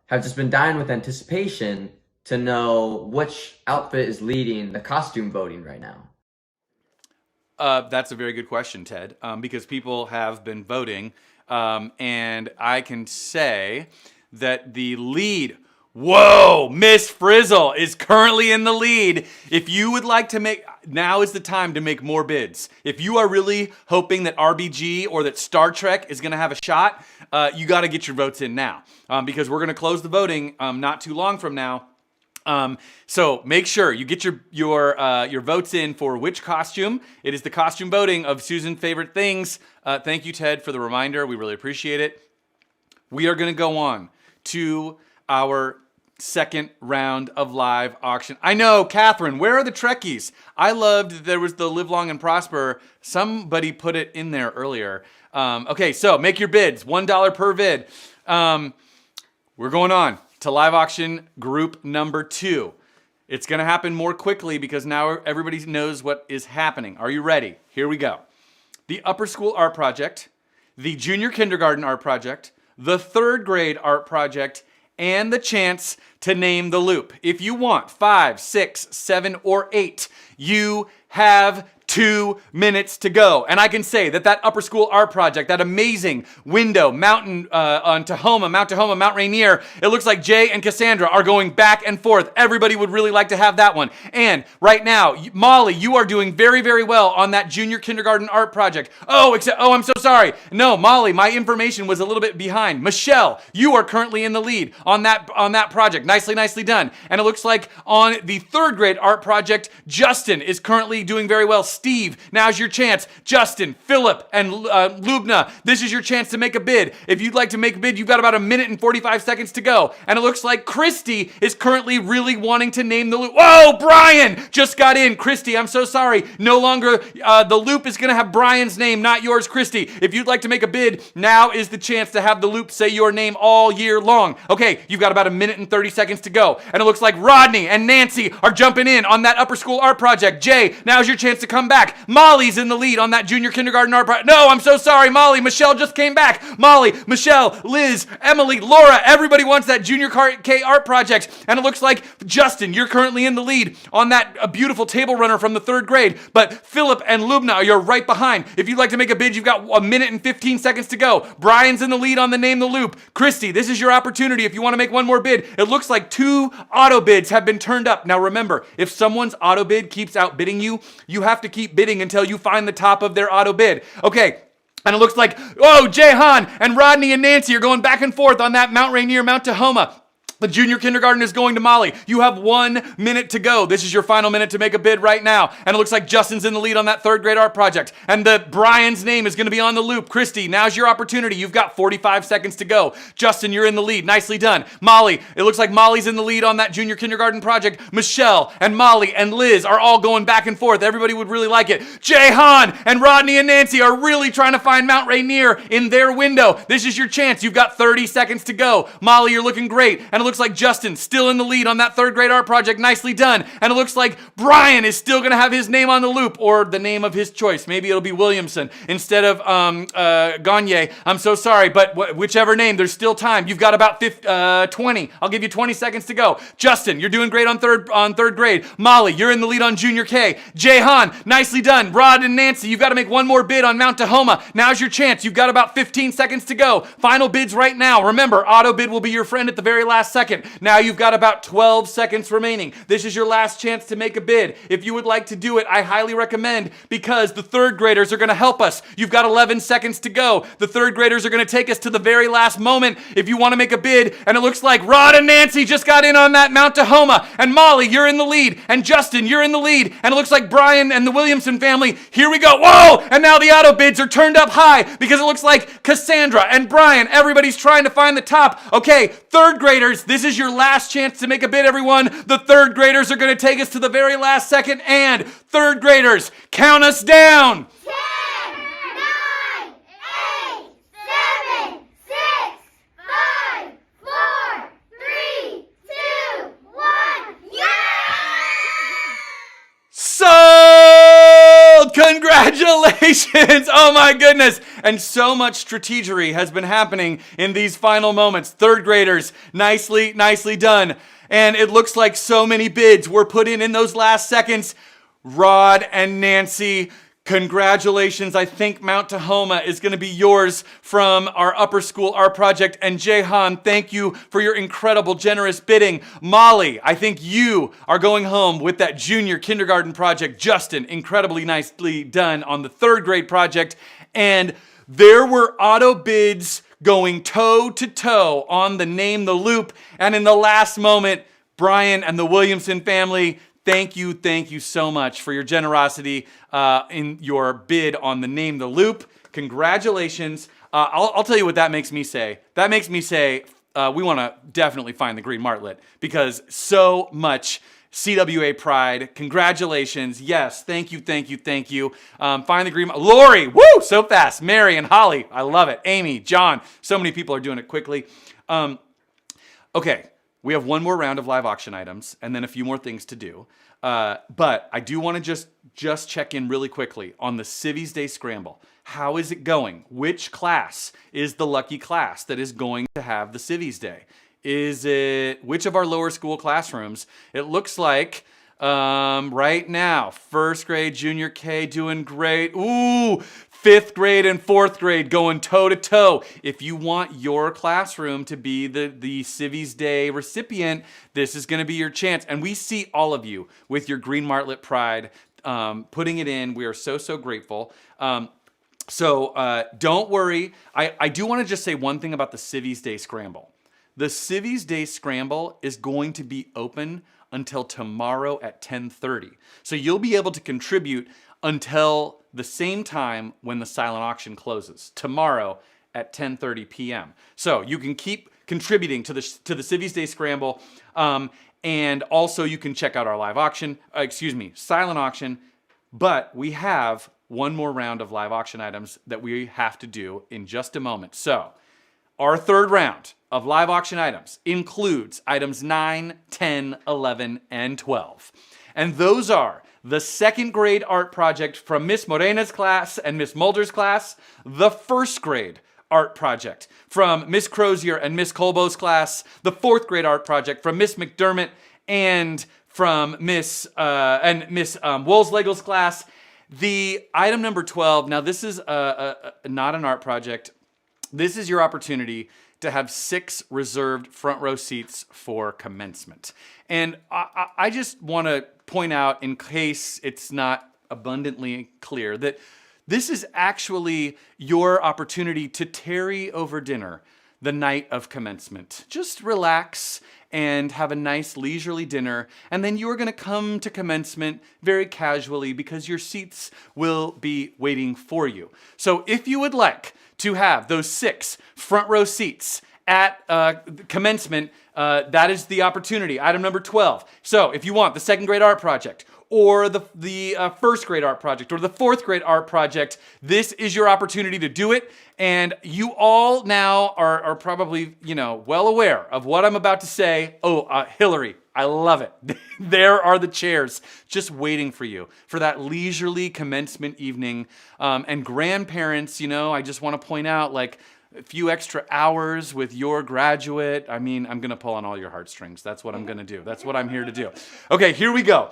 have just been dying with anticipation to know which outfit is leading the costume voting right now. That's a very good question, Ted, because people have been voting, and I can say that the lead, whoa, Miss Frizzle is currently in the lead. If you would like to now is the time to make more bids. If you are really hoping that RBG or that Star Trek is gonna have a shot, you gotta get your votes in now, because we're gonna close the voting not too long from now. So make sure you get your votes in for which costume. It is the costume voting of Susan's favorite things. Thank you, Ted, for the reminder. We really appreciate it. We are going to go on to our second round of live auction. I know, Catherine, where are the Trekkies? I loved that there was the Live Long and Prosper. Somebody put it in there earlier. Okay, so make your bids, $1 per vid. We're going on to live auction group number 2. It's gonna happen more quickly because now everybody knows what is happening. Are you ready? Here we go. The Upper School Art Project, the Junior Kindergarten Art Project, the third grade art project, and the chance to name the loop. If you want 5, 6, 7, or 8, you have 2 minutes to go. And I can say that Upper School Art Project, that amazing window, mountain on Tahoma, Mount Rainier, it looks like Jay and Cassandra are going back and forth. Everybody would really like to have that one. And right now, Molly, you are doing very, very well on that junior kindergarten art project. Oh, I'm so sorry. No, Molly, my information was a little bit behind. Michelle, you are currently in the lead on that project. Nicely done. And it looks like on the third grade art project, Justin is currently doing very well. Steve, now's your chance. Justin, Philip, and Lubna, this is your chance to make a bid. If you'd like to make a bid, you've got about 1 minute and 45 seconds to go. And it looks like Christy is currently really wanting to name the loop. Whoa, Brian just got in. Christy, I'm so sorry. No longer, the loop is going to have Brian's name, not yours, Christy. If you'd like to make a bid, now is the chance to have the loop say your name all year long. Okay, you've got about 1 minute and 30 seconds to go. And it looks like Rodney and Nancy are jumping in on that Upper School Art Project. Jay, now's your chance to come back. Molly's in the lead on that junior kindergarten art project. No, I'm so sorry, Molly. Michelle just came back. Molly, Michelle, Liz, Emily, Laura, everybody wants that junior K art project. And it looks like, Justin, you're currently in the lead on that beautiful table runner from the third grade. But Philip and Lubna, you're right behind. If you'd like to make a bid, you've got 1 minute and 15 seconds to go. Brian's in the lead on the name the loop. Christy, this is your opportunity if you want to make one more bid. It looks like 2 auto bids have been turned up. Now remember, if someone's auto bid keeps outbidding you, you have to keep bidding until you find the top of their auto bid. Okay. And it looks like, oh, Jehan and Rodney and Nancy are going back and forth on that Mount Rainier, Mount Tahoma. The junior kindergarten is going to Molly. You have 1 minute to go. This is your final minute to make a bid right now. And it looks like Justin's in the lead on that third grade art project. And Brian's name is going to be on the loop. Christy, now's your opportunity. You've got 45 seconds to go. Justin, you're in the lead. Nicely done. Molly, it looks like Molly's in the lead on that junior kindergarten project. Michelle and Molly and Liz are all going back and forth. Everybody would really like it. Jehan and Rodney and Nancy are really trying to find Mount Rainier in their window. This is your chance. You've got 30 seconds to go. Molly, you're looking great. And it looks like Justin still in the lead on that third grade art project. Nicely done. And it looks like Brian is still going to have his name on the loop, or the name of his choice. Maybe it'll be Williamson instead of Gagne. I'm so sorry, but whichever name, there's still time. You've got about 20. I'll give you 20 seconds to go. Justin, you're doing great on third grade. Molly, you're in the lead on junior K. Jehan, nicely done. Rod and Nancy, you've got to make one more bid on Mount Tahoma. Now's your chance. You've got about 15 seconds to go. Final bids right now. Remember, auto bid will be your friend at the very last second. Now you've got about 12 seconds remaining. This is your last chance to make a bid. If you would like to do it, I highly recommend, because the third graders are going to help us. You've got 11 seconds to go. The third graders are going to take us to the very last moment if you want to make a bid. And it looks like Rod and Nancy just got in on that Mount Tahoma. And Molly, you're in the lead. And Justin, you're in the lead. And it looks like Brian and the Williamson family, here we go. Whoa! And now the auto bids are turned up high because it looks like Cassandra and Brian, everybody's trying to find the top. Okay, third graders, this is your last chance to make a bid, everyone. The third graders are going to take us to the very last second. And third graders, count us down. 10, 9, 8, 7, 6, 5, 4, 3, 2, 1. Yeah! Sold! Congratulations! Oh my goodness! And so much strategery has been happening in these final moments. Third graders, nicely done. And it looks like so many bids were put in those last seconds. Rod and Nancy, congratulations. I think Mount Tahoma is going to be yours from our upper school art project. And Jehan, thank you for your incredible, generous bidding. Molly, I think you are going home with that junior kindergarten project. Justin, incredibly nicely done on the third grade project. And there were auto bids going toe to toe on the Name the Loop. And in the last moment, Brian and the Williamson family, thank you so much for your generosity in your bid on the Name the Loop. Congratulations. I'll tell you what that makes me say. That makes me say we want to definitely find the green martlet, because so much CWA pride. Congratulations. Yes, thank you. Find the green Lori, woo, so fast. Mary and Holly, I love it. Amy, John, so many people are doing it quickly. Okay. We have one more round of live auction items and then a few more things to do. But I do want to just check in really quickly on the Civies Day Scramble. How is it going? Which class is the lucky class that is going to have the Civies Day? Is it which of our lower school classrooms? It looks like right now, first grade, junior K doing great. Ooh, fifth grade and fourth grade going toe to toe. If you want your classroom to be the Civies Day recipient, this is going to be your chance. And we see all of you with your green martlet pride putting it in. We are so grateful. So don't worry. I do want to just say one thing about the Civies Day Scramble. The Civies Day Scramble is going to be open until tomorrow at 10:30. So you'll be able to contribute until the same time when the silent auction closes, tomorrow at 10:30 p.m. So you can keep contributing to the Civies Day Scramble, and also you can check out our live auction, silent auction, but we have one more round of live auction items that we have to do in just a moment. So our third round of live auction items includes items 9, 10, 11, and 12. And those are the second grade art project from Miss Morena's class and Miss Mulder's class, the first grade art project from Miss Crozier and Miss Colbo's class, the fourth grade art project from Miss McDermott and from Miss Woolslegel's class. The item number 12, now this is not an art project. This is your opportunity to have 6 reserved front row seats for commencement. And I just want to point out, in case it's not abundantly clear, that this is actually your opportunity to tarry over dinner the night of commencement. Just relax and have a nice leisurely dinner. And then you are going to come to commencement very casually because your seats will be waiting for you. So if you would like to have those 6 front row seats at commencement, that is the opportunity. Item number 12. So if you want the second grade art project, or the first grade art project, or the fourth grade art project, this is your opportunity to do it. And you all now are probably, well aware of what I'm about to say. Oh, Hillary, I love it. There are the chairs just waiting for you for that leisurely commencement evening. And grandparents, I just want to point out, like, a few extra hours with your graduate. I mean, I'm going to pull on all your heartstrings. That's what I'm going to do. That's what I'm here to do. Okay, here we go.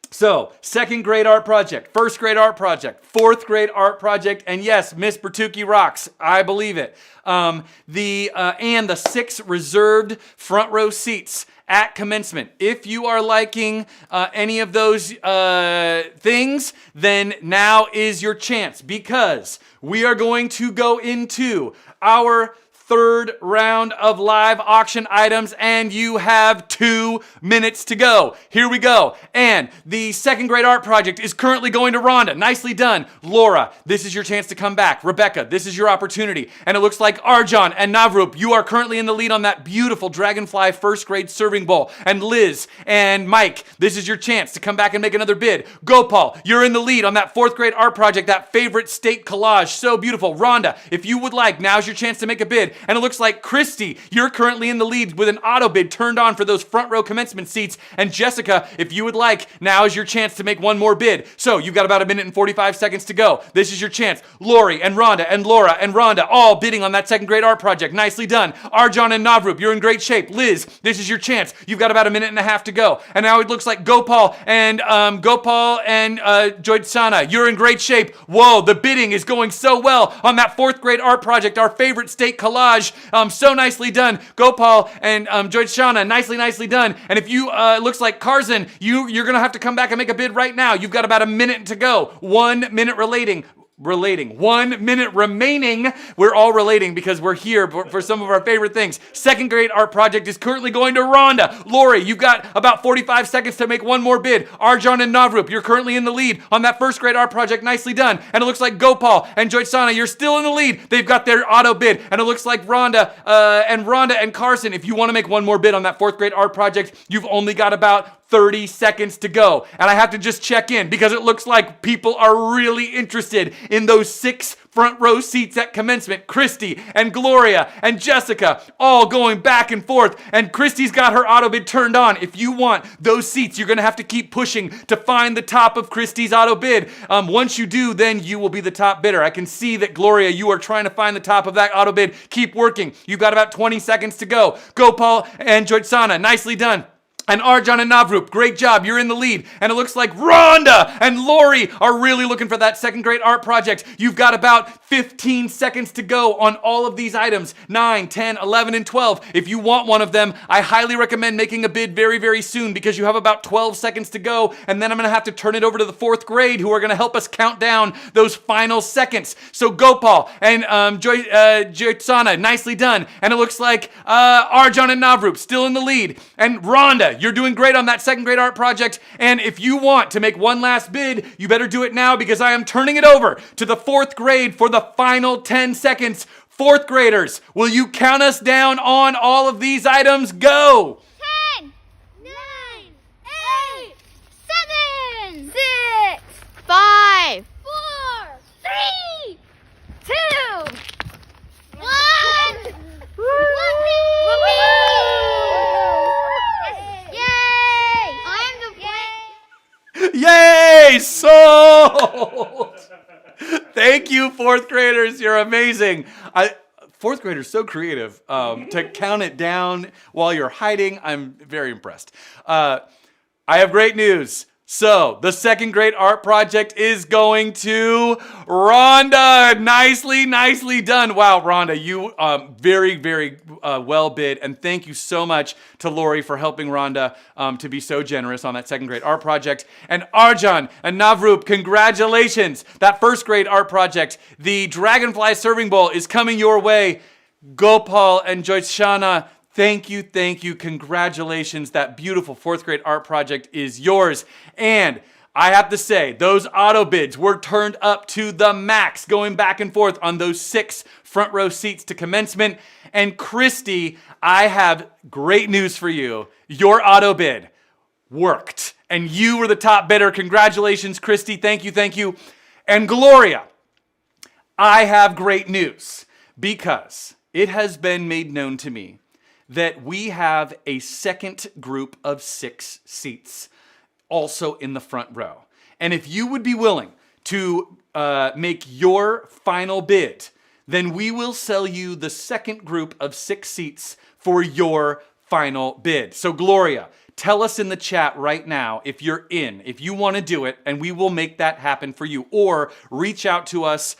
So, second grade art project, first grade art project, fourth grade art project, and yes, Miss Bertucci rocks. I believe it. And the 6 reserved front row seats at commencement. If you are liking any of those things, then now is your chance, because we are going to go into our third round of live auction items, and you have 2 minutes to go. Here we go. And the second grade art project is currently going to Rhonda. Nicely done. Laura, this is your chance to come back. Rebecca, this is your opportunity. And it looks like Arjan and Navrup, you are currently in the lead on that beautiful Dragonfly first grade serving bowl. And Liz and Mike, this is your chance to come back and make another bid. Gopal, you're in the lead on that fourth grade art project, that favorite state collage. So beautiful. Rhonda, if you would like, now's your chance to make a bid. And it looks like Christy, you're currently in the lead with an auto bid turned on for those front row commencement seats. And Jessica, if you would like, now is your chance to make one more bid. So you've got about 1 minute and 45 seconds to go. This is your chance. Lori and Rhonda and Laura and Rhonda all bidding on that second grade art project. Nicely done. Arjan and Navrup, you're in great shape. Liz, this is your chance. You've got about 1.5 minutes to go. And now it looks like Gopal and Joytsana, you're in great shape. Whoa, the bidding is going so well on that fourth grade art project, our favorite state collage. So nicely done. Gopal and Joytsana, nicely done. And if you, looks like Karzan, you're going to have to come back and make a bid right now. You've got about 1 minute to go. 1 minute relating. 1 minute remaining. We're all relating because we're here for some of our favorite things. Second grade art project is currently going to Rhonda. Lori, you've got about 45 seconds to make one more bid. Arjan and Navrup, you're currently in the lead on that first grade art project. Nicely done. And it looks like Gopal and Joytsana, you're still in the lead. They've got their auto bid. And it looks like Rhonda and Carson, if you want to make one more bid on that fourth grade art project, you've only got about 30 seconds to go. And I have to just check in because it looks like people are really interested in those 6 front row seats at commencement. Christy and Gloria and Jessica all going back and forth. And Christy's got her auto bid turned on. If you want those seats, you're going to have to keep pushing to find the top of Christy's auto bid. Once you do, then you will be the top bidder. I can see that, Gloria, you are trying to find the top of that auto bid. Keep working. You've got about 20 seconds to go. Gopal and Joytsana, nicely done. And Arjan and Navrup, great job. You're in the lead. And it looks like Rhonda and Lori are really looking for that second grade art project. You've got about 15 seconds to go on all of these items. 9, 10, 11, and 12. If you want one of them, I highly recommend making a bid very, very soon because you have about 12 seconds to go. And then I'm going to have to turn it over to the fourth grade who are going to help us count down those final seconds. So Gopal and Joytsana, nicely done. And it looks like Arjan and Navrup still in the lead. And Rhonda, you're doing great on that second grade art project. And if you want to make one last bid, you better do it now because I am turning it over to the fourth grade for the final 10 seconds. Fourth graders, will you count us down on all of these items? Go! 10, 9, 8, 7, 6, 5, 4, 3, 2, 1. Yay! Sold! Thank you, fourth graders. You're amazing. Fourth graders so creative to count it down while you're hiding. I'm very impressed. I have great news. So, the second grade art project is going to Rhonda. Nicely done. Wow, Rhonda, you very, very well bid. And thank you so much to Lori for helping Rhonda to be so generous on that second grade art project. And Arjan and Navrup, congratulations. That first grade art project, the Dragonfly Serving Bowl, is coming your way. Gopal and Joytsana, Thank you, thank you. Congratulations. That beautiful fourth grade art project is yours. And I have to say, those auto bids were turned up to the max, going back and forth on those 6 front row seats to commencement. And Christy, I have great news for you. Your auto bid worked, and you were the top bidder. Congratulations, Christy. Thank you, thank you. And Gloria, I have great news because it has been made known to me that we have a second group of 6 seats also in the front row. And if you would be willing to make your final bid, then we will sell you the second group of 6 seats for your final bid. So Gloria, tell us in the chat right now if you're in, if you want to do it, and we will make that happen for you. Or reach out to us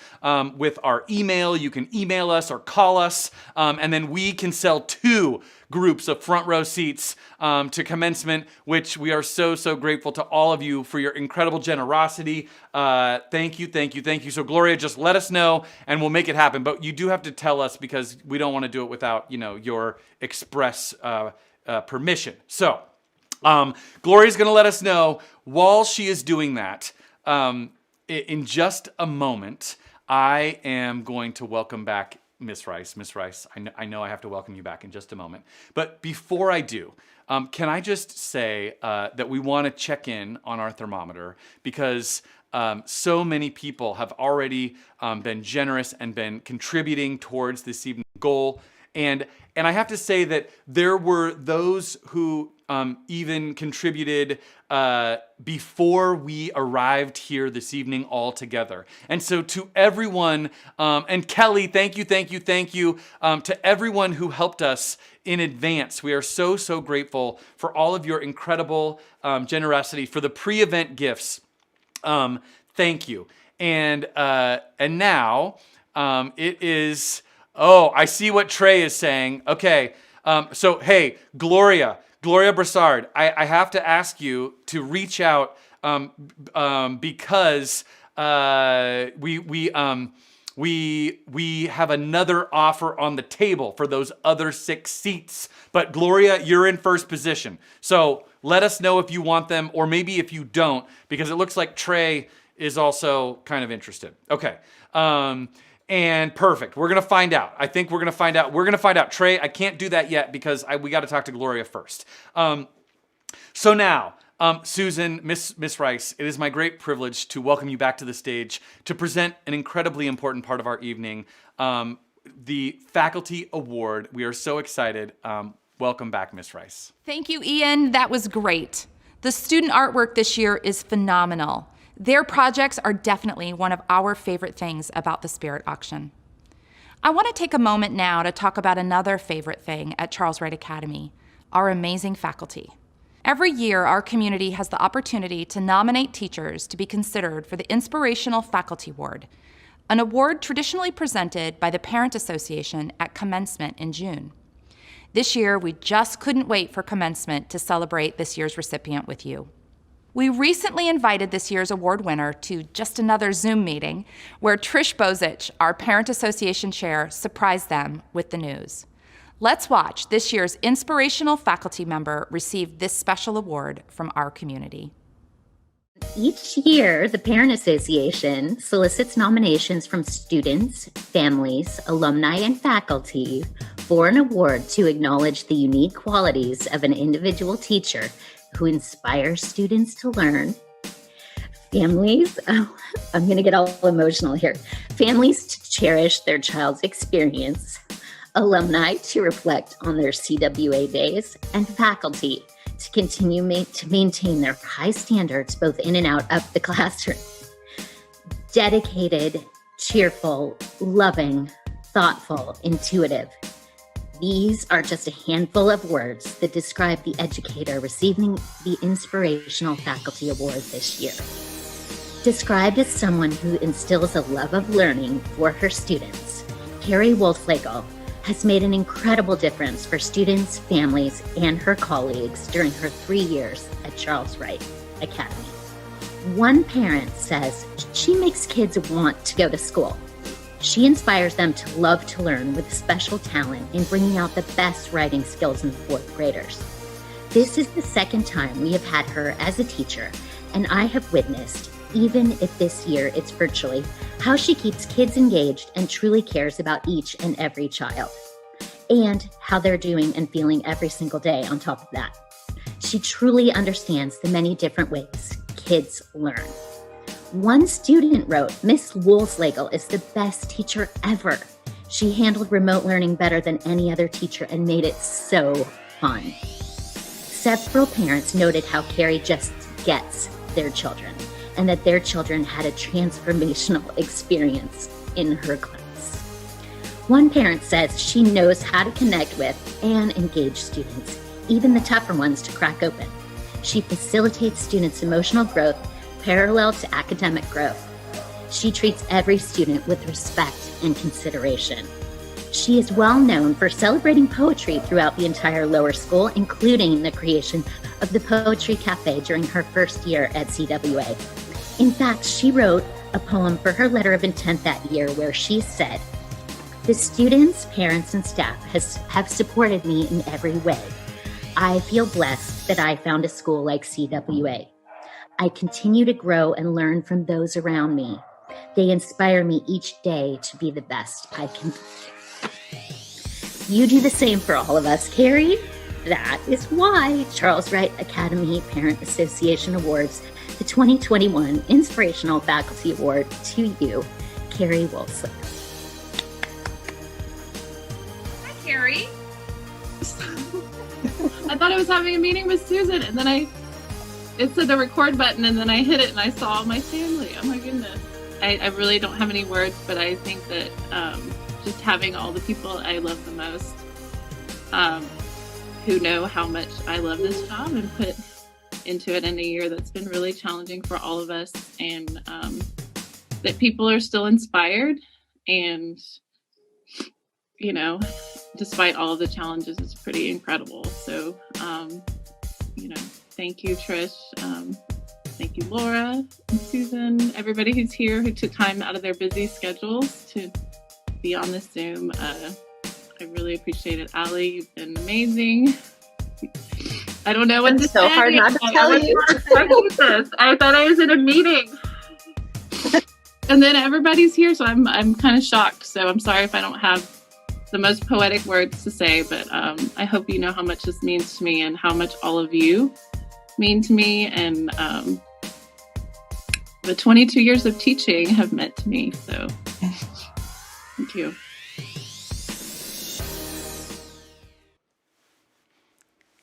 with our email. You can email us or call us, and then we can sell 2 groups of front row seats to commencement, which we are so, so grateful to all of you for your incredible generosity. Thank you, thank you, thank you. So Gloria, just let us know and we'll make it happen. But you do have to tell us because we don't want to do it without, your express permission. So Gloria's going to let us know while she is doing that. In just a moment, I am going to welcome back Miss Rice. Miss Rice, I know I have to welcome you back in just a moment. But before I do, can I just say that we want to check in on our thermometer because so many people have already been generous and been contributing towards this evening's goal. And I have to say that there were those who even contributed before we arrived here this evening all together. And so to everyone, and Kelly, thank you to everyone who helped us in advance. We are so, so grateful for all of your incredible generosity, for the pre-event gifts. Thank you. And now it is... Oh, I see what Trey is saying. Okay, so hey, Gloria Brassard, I have to ask you to reach out because we have another offer on the table for those other 6 seats. But Gloria, you're in first position. So let us know if you want them or maybe if you don't, because it looks like Trey is also kind of interested. Okay. And perfect. We're going to find out. I think we're going to find out. We're going to find out. Trey, I can't do that yet because we got to talk to Gloria first. So now, Susan, Miss Rice, it is my great privilege to welcome you back to the stage to present an incredibly important part of our evening, the Faculty Award. We are so excited. Welcome back, Miss Rice. Thank you, Ian. That was great. The student artwork this year is phenomenal. Their projects are definitely one of our favorite things about the Spirit Auction. I want to take a moment now to talk about another favorite thing at Charles Wright Academy, our amazing faculty. Every year, our community has the opportunity to nominate teachers to be considered for the Inspirational Faculty Award, an award traditionally presented by the Parent Association at commencement in June. This year, we just couldn't wait for commencement to celebrate this year's recipient with you. We recently invited this year's award winner to just another Zoom meeting where Trish Bozich, our Parent Association chair, surprised them with the news. Let's watch this year's inspirational faculty member receive this special award from our community. Each year, the Parent Association solicits nominations from students, families, alumni, and faculty for an award to acknowledge the unique qualities of an individual teacher who inspires students to learn. Families, I'm going to get all emotional here. Families to cherish their child's experience, alumni to reflect on their CWA days, and faculty to continue to maintain their high standards both in and out of the classroom. Dedicated, cheerful, loving, thoughtful, intuitive. These are just a handful of words that describe the educator receiving the Inspirational Faculty Award this year. Described as someone who instills a love of learning for her students, Carrie Wolflegel has made an incredible difference for students, families, and her colleagues during her 3 years at Charles Wright Academy. One parent says she makes kids want to go to school. She inspires them to love to learn with special talent in bringing out the best writing skills in fourth graders. This is the second time we have had her as a teacher, and I have witnessed, even if this year it's virtually, how she keeps kids engaged and truly cares about each and every child, and how they're doing and feeling every single day on top of that. She truly understands the many different ways kids learn. One student wrote, "Miss Woolslegel is the best teacher ever. She handled remote learning better than any other teacher and made it so fun." Several parents noted how Carrie just gets their children and that their children had a transformational experience in her class. One parent says she knows how to connect with and engage students, even the tougher ones, to crack open. She facilitates students' emotional growth parallel to academic growth. She treats every student with respect and consideration. She is well known for celebrating poetry throughout the entire lower school, including the creation of the Poetry Cafe during her first year at CWA. In fact, she wrote a poem for her letter of intent that year where she said, "The students, parents, and staff have supported me in every way. I feel blessed that I found a school like CWA. I continue to grow and learn from those around me. They inspire me each day to be the best I can be." You do the same for all of us, Carrie. That is why Charles Wright Academy Parent Association awards the 2021 Inspirational Faculty Award to you, Carrie Woolslegel. Hi, Carrie. I thought I was having a meeting with Susan, and then it said the record button, and then I hit it, and I saw my family. Oh my goodness. I really don't have any words, but I think that just having all the people I love the most who know how much I love this job and put into it in a year that's been really challenging for all of us, and that people are still inspired, and despite all of the challenges, it's pretty incredible. So thank you, Trish. Thank you, Laura and Susan, everybody who's here, who took time out of their busy schedules to be on this Zoom. I really appreciate it. Allie, you've been amazing. I don't know what to say. It's so hard not to tell you. I thought I was in a meeting. And then everybody's here, so I'm kind of shocked. So I'm sorry if I don't have the most poetic words to say, but I hope you know how much this means to me and how much all of you mean to me, and the 22 years of teaching have meant to me. So thank you.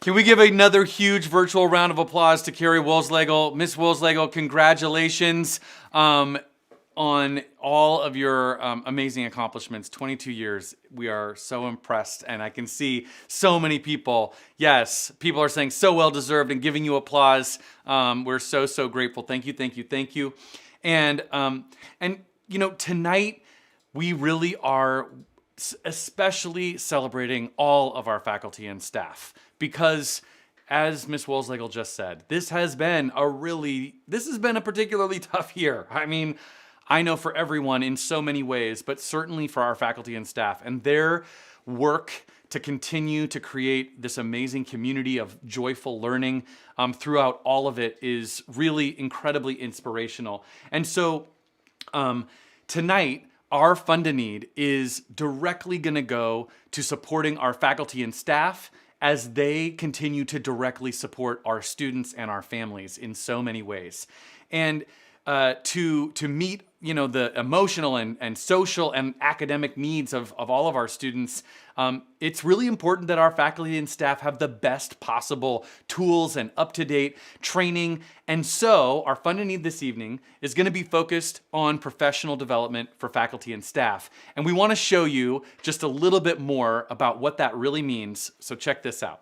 Can we give another huge virtual round of applause to Carrie Woolslegel? Miss Woolslegel, congratulations on all of your amazing accomplishments. 22 years. We are so impressed, and I can see so many people. Yes, people are saying so well deserved and giving you applause. We're so grateful. Thank you, thank you, thank you. And tonight we really are especially celebrating all of our faculty and staff, because as Ms. Woolslegel just said, this has been a particularly tough year. I mean, I know for everyone in so many ways, but certainly for our faculty and staff, and their work to continue to create this amazing community of joyful learning throughout all of it is really incredibly inspirational. And so tonight, our Fund a Need is directly going to go to supporting our faculty and staff as they continue to directly support our students and our families in so many ways. And to meet the emotional and social and academic needs of all of our students, it's really important that our faculty and staff have the best possible tools and up-to-date training. And so our Fund a Need this evening is going to be focused on professional development for faculty and staff. And we want to show you just a little bit more about what that really means. So check this out.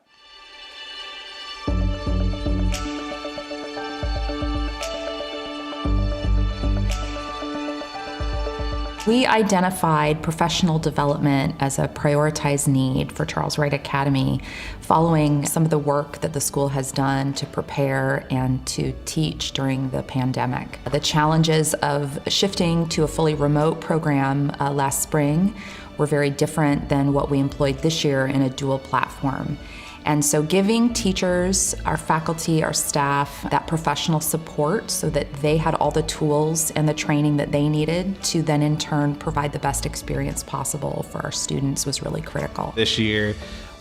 We identified professional development as a prioritized need for Charles Wright Academy following some of the work that the school has done to prepare and to teach during the pandemic. The challenges of shifting to a fully remote program last spring were very different than what we employed this year in a dual platform. And so giving teachers, our faculty, our staff that professional support so that they had all the tools and the training that they needed to then in turn provide the best experience possible for our students was really critical. This year,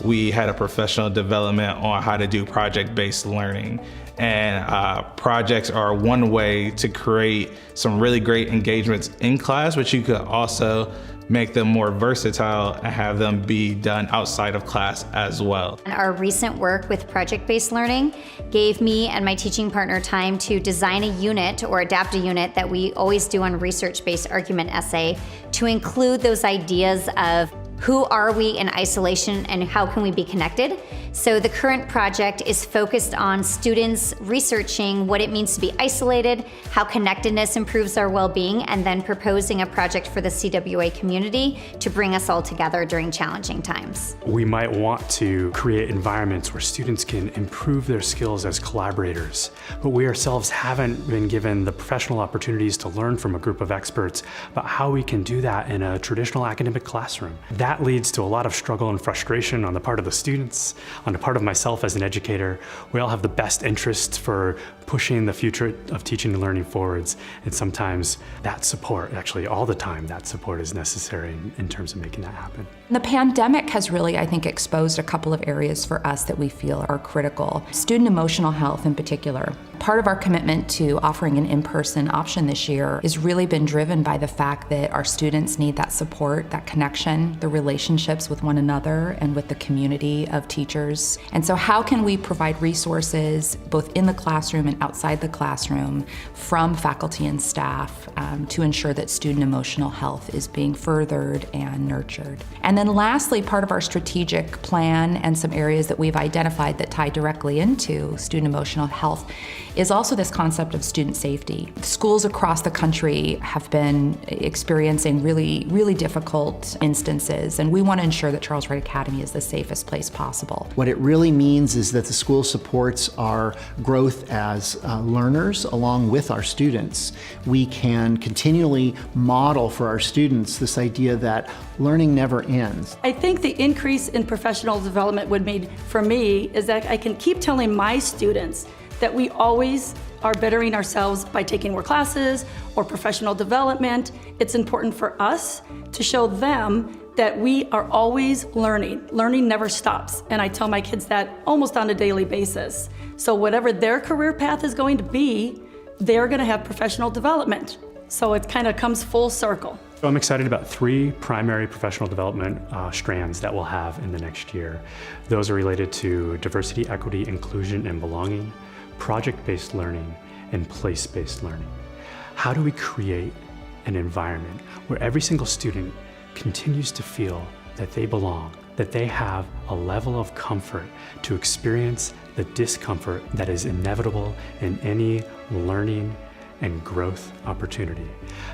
we had a professional development on how to do project-based learning. And projects are one way to create some really great engagements in class, but you could also make them more versatile and have them be done outside of class as well. Our recent work with project-based learning gave me and my teaching partner time to design a unit or adapt a unit that we always do on research-based argument essay to include those ideas of who are we in isolation and how can we be connected? So the current project is focused on students researching what it means to be isolated, how connectedness improves our well-being, and then proposing a project for the CWA community to bring us all together during challenging times. We might want to create environments where students can improve their skills as collaborators, but we ourselves haven't been given the professional opportunities to learn from a group of experts about how we can do that in a traditional academic classroom. That leads to a lot of struggle and frustration on the part of the students, on the part of myself as an educator. We all have the best interests for pushing the future of teaching and learning forwards, and sometimes that support, actually all the time, that support is necessary in terms of making that happen. The pandemic has really, I think, exposed a couple of areas for us that we feel are critical. Student emotional health in particular. Part of our commitment to offering an in-person option this year has really been driven by the fact that our students need that support, that connection, the relationships with one another and with the community of teachers. And so how can we provide resources both in the classroom and outside the classroom from faculty and staff to ensure that student emotional health is being furthered and nurtured. And then lastly, part of our strategic plan and some areas that we've identified that tie directly into student emotional health is also this concept of student safety. Schools across the country have been experiencing really difficult instances, and we want to ensure that Charles Wright Academy is the safest place possible. What it really means is that the school supports our growth as learners along with our students. We can continually model for our students this idea that learning never ends. I think the increase in professional development would mean for me is that I can keep telling my students that we always are bettering ourselves by taking more classes or professional development. It's important for us to show them that we are always learning. Learning never stops. And I tell my kids that almost on a daily basis. So whatever their career path is going to be, they're gonna have professional development. So it kind of comes full circle. So I'm excited about 3 primary professional development strands that we'll have in the next year. Those are related to diversity, equity, inclusion, and belonging, project-based learning, and place-based learning. How do we create an environment where every single student continues to feel that they belong, that they have a level of comfort to experience the discomfort that is inevitable in any learning and growth opportunity?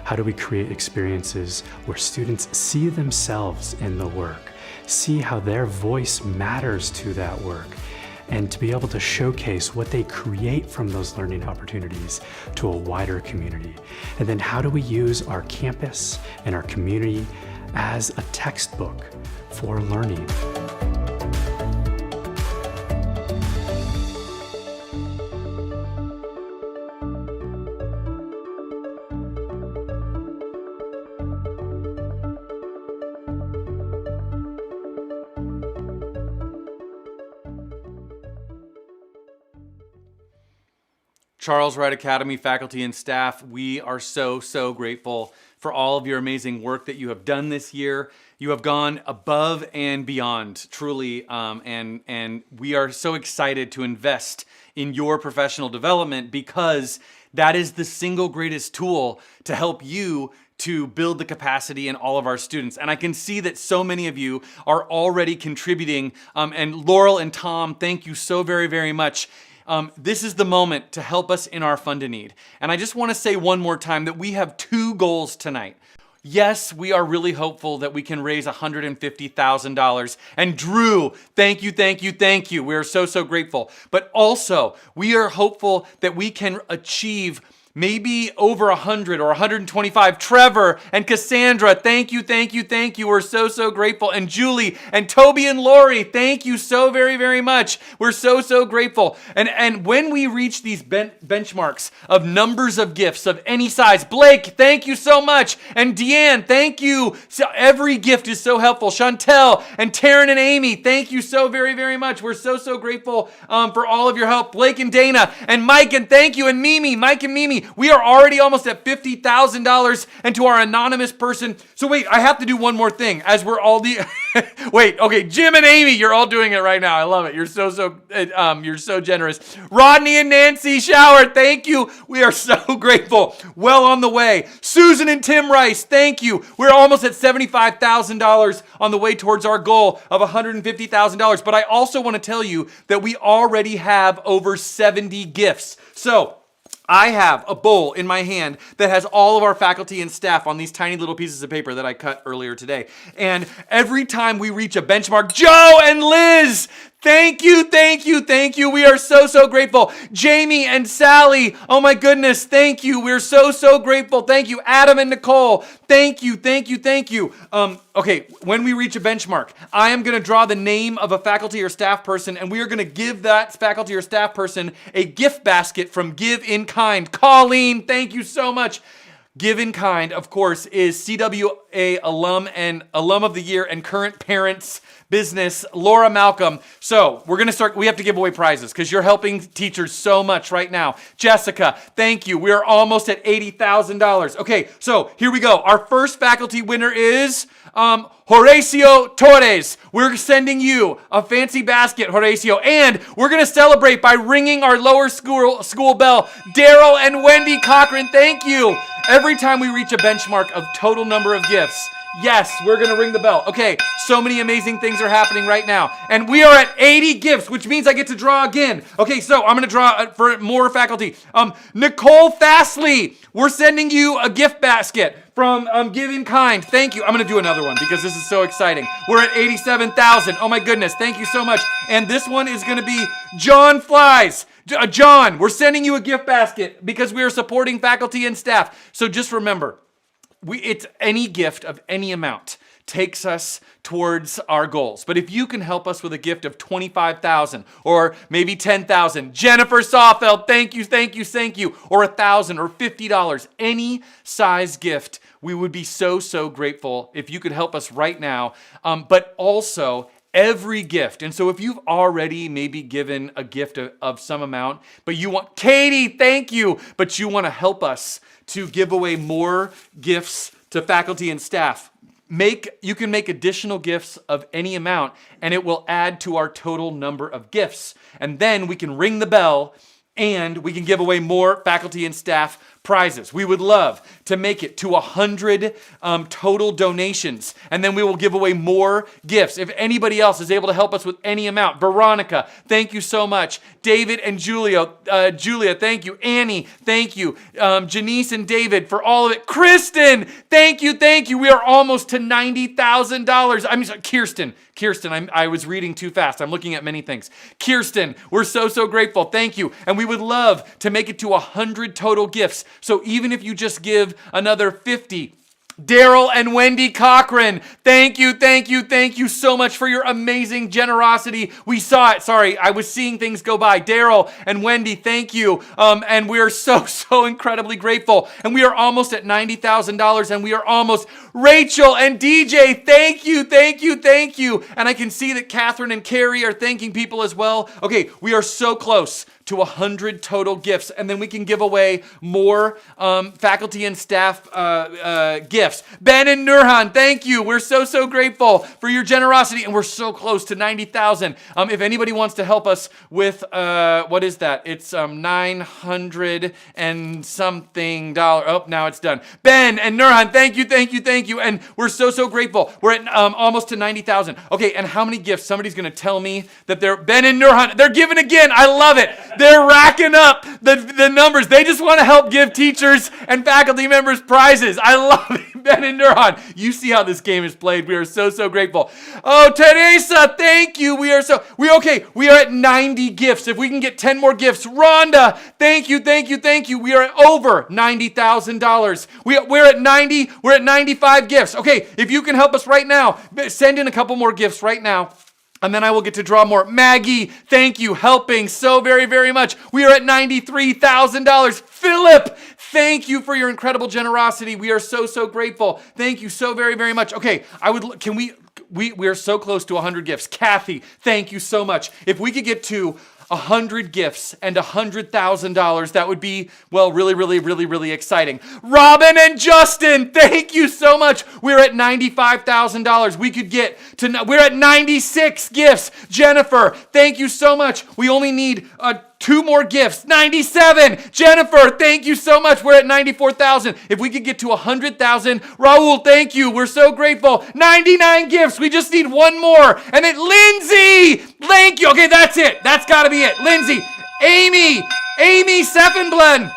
How do we create experiences where students see themselves in the work, see how their voice matters to that work, and to be able to showcase what they create from those learning opportunities to a wider community? And then how do we use our campus and our community as a textbook for learning? Charles Wright Academy faculty and staff, we are so grateful for all of your amazing work that you have done this year. You have gone above and beyond, truly, and we are so excited to invest in your professional development because that is the single greatest tool to help you to build the capacity in all of our students. And I can see that so many of you are already contributing. And Laurel and Tom, thank you so very much. This is the moment to help us in our fund a need. And I just want to say one more time that we have 2 goals tonight. Yes, we are really hopeful that we can raise $150,000. And Drew, thank you, thank you, thank you. We are so, so grateful. But also, we are hopeful that we can achieve maybe over 100 or 125. Trevor and Cassandra, thank you, thank you, thank you. We're so, so grateful. And Julie and Toby and Lori, thank you so very, very much. We're so, so grateful. And when we reach these benchmarks of numbers of gifts of any size, Blake, thank you so much. And Deanne, thank you. So every gift is so helpful. Chantel and Taryn and Amy, thank you so very, very much. We're so, so grateful for all of your help. Blake and Dana and Mike, and thank you. And Mimi, Mike and Mimi, we are already almost at $50,000. And to our anonymous person, so wait, I have to do one more thing as we're all wait, okay, Jim and Amy, you're all doing it right now. I love it. You're so generous. Rodney and Nancy Shower, thank you. We are so grateful. Well on the way. Susan and Tim Rice, thank you. We're almost at $75,000 on the way towards our goal of $150,000. But I also want to tell you that we already have over 70 gifts. So I have a bowl in my hand that has all of our faculty and staff on these tiny little pieces of paper that I cut earlier today. And every time we reach a benchmark, Joe and Liz, thank you, thank you, thank you. We are so, so grateful. Jamie and Sally, oh my goodness, thank you. We're so, so grateful. Thank you. Adam and Nicole, thank you, thank you, thank you. Okay, when we reach a benchmark, I am going to draw the name of a faculty or staff person, and we are going to give that faculty or staff person a gift basket from Give in Kind. Colleen, thank you so much. Give in Kind, of course, is CWA alum and alum of the year and current parents business, Laura Malcolm. So we're going to start, we have to give away prizes because you're helping teachers so much right now. Jessica, thank you. We're almost at $80,000. Okay, so here we go. Our first faculty winner is Horacio Torres. We're sending you a fancy basket, Horacio, and we're going to celebrate by ringing our lower school bell. Daryl and Wendy Cochran, thank you. Every time we reach a benchmark of total number of gifts, yes, we're going to ring the bell. Okay, so many amazing things are happening right now. And we are at 80 gifts, which means I get to draw again. Okay, so I'm going to draw for more faculty. Nicole Fastly, we're sending you a gift basket from Give in Kind. Thank you. I'm going to do another one because this is so exciting. We're at 87,000. Oh my goodness, thank you so much. And this one is going to be John Flies. John, we're sending you a gift basket because we are supporting faculty and staff. So just remember, it's any gift of any amount takes us towards our goals. But if you can help us with a gift of $25,000 or maybe $10,000, Jennifer Sawfeld, thank you, thank you, thank you, or $1,000 or $50, any size gift, we would be so, so grateful if you could help us right now. But also, every gift. And so if you've already maybe given a gift of some amount, but you want, Katie, thank you, but you want to help us to give away more gifts to faculty and staff, you can make additional gifts of any amount, and it will add to our total number of gifts. And then we can ring the bell and we can give away more faculty and staff prizes. We would love to make it to 100 total donations, and then we will give away more gifts. If anybody else is able to help us with any amount, Veronica, thank you so much. David and Julia, thank you. Annie, thank you. Janice and David for all of it. Kristen, thank you, thank you. We are almost to $90,000. I mean, Kirsten, I was reading too fast. I'm looking at many things. Kirsten, we're so, so grateful. Thank you. And we would love to make it to 100 total gifts. So even if you just give another 50, Daryl and Wendy Cochran, thank you, thank you, thank you so much for your amazing generosity. We saw it. Sorry, I was seeing things go by. Daryl and Wendy, thank you. And we are so, so incredibly grateful. And we are almost at $90,000, and we are almost. Rachel and DJ, thank you, thank you, thank you. And I can see that Catherine and Carrie are thanking people as well. Okay, we are so close to 100 total gifts, and then we can give away more faculty and staff gifts. Ben and Nurhan, thank you. We're so, so grateful for your generosity, and we're so close to 90,000. If anybody wants to help us with, what is that? It's $900 and something dollars. Oh, now it's done. Ben and Nurhan, thank you, thank you, thank you, and we're so, so grateful. We're at almost to 90,000. Okay, and how many gifts? Somebody's going to tell me that Ben and Nurhan, they're giving again. I love it. They're racking up the numbers. They just want to help give teachers and faculty members prizes. I love it. Ben and Nurhan. You see how this game is played. We are so, so grateful. Oh, Teresa, thank you. We are okay. We are at 90 gifts. If we can get 10 more gifts. Rhonda, thank you. We are at over $90,000. We're at 90. We're at 95 gifts. Okay, if you can help us right now, send in a couple more gifts right now. And then I will get to draw more. Maggie, thank you, helping so very, very much. We are at $93,000. Philip, thank you for your incredible generosity. We are so, so grateful. Thank you so very, very much. Okay, we are so close to 100 gifts. Kathy, thank you so much. If we could get to 100 gifts and $100,000, that would be, well, really, really, really, really exciting. Robin and Justin, thank you so much. We're at $95,000. We're at 96 gifts. Jennifer, thank you so much. We only need 2 more gifts. 97. Jennifer, thank you so much. We're at 94,000. If we could get to 100,000. Raul, thank you. We're so grateful. 99 gifts. We just need 1 more. And then Lindsay, thank you. Okay, that's it. That's got to be it. Lindsay, Amy Seffenblen.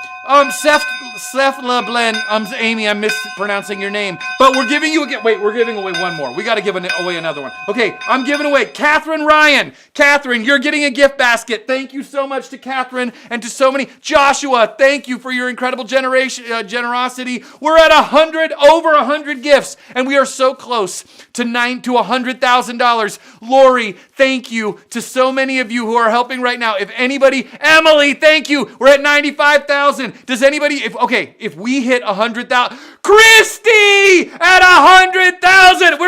Amy, I'm mispronouncing your name. But we're giving you we're giving away 1 more. We got to give away another one. Okay, I'm giving away Catherine Ryan. Catherine, you're getting a gift basket. Thank you so much to Catherine and to so many. Joshua, thank you for your incredible generosity. We're at over 100 gifts, and we are so close to $100,000. Lori, thank you to so many of you who are helping right now. If anybody, Emily, thank you. We're at 95,000. Does anybody, if we hit 100,000, Christy at 100,000,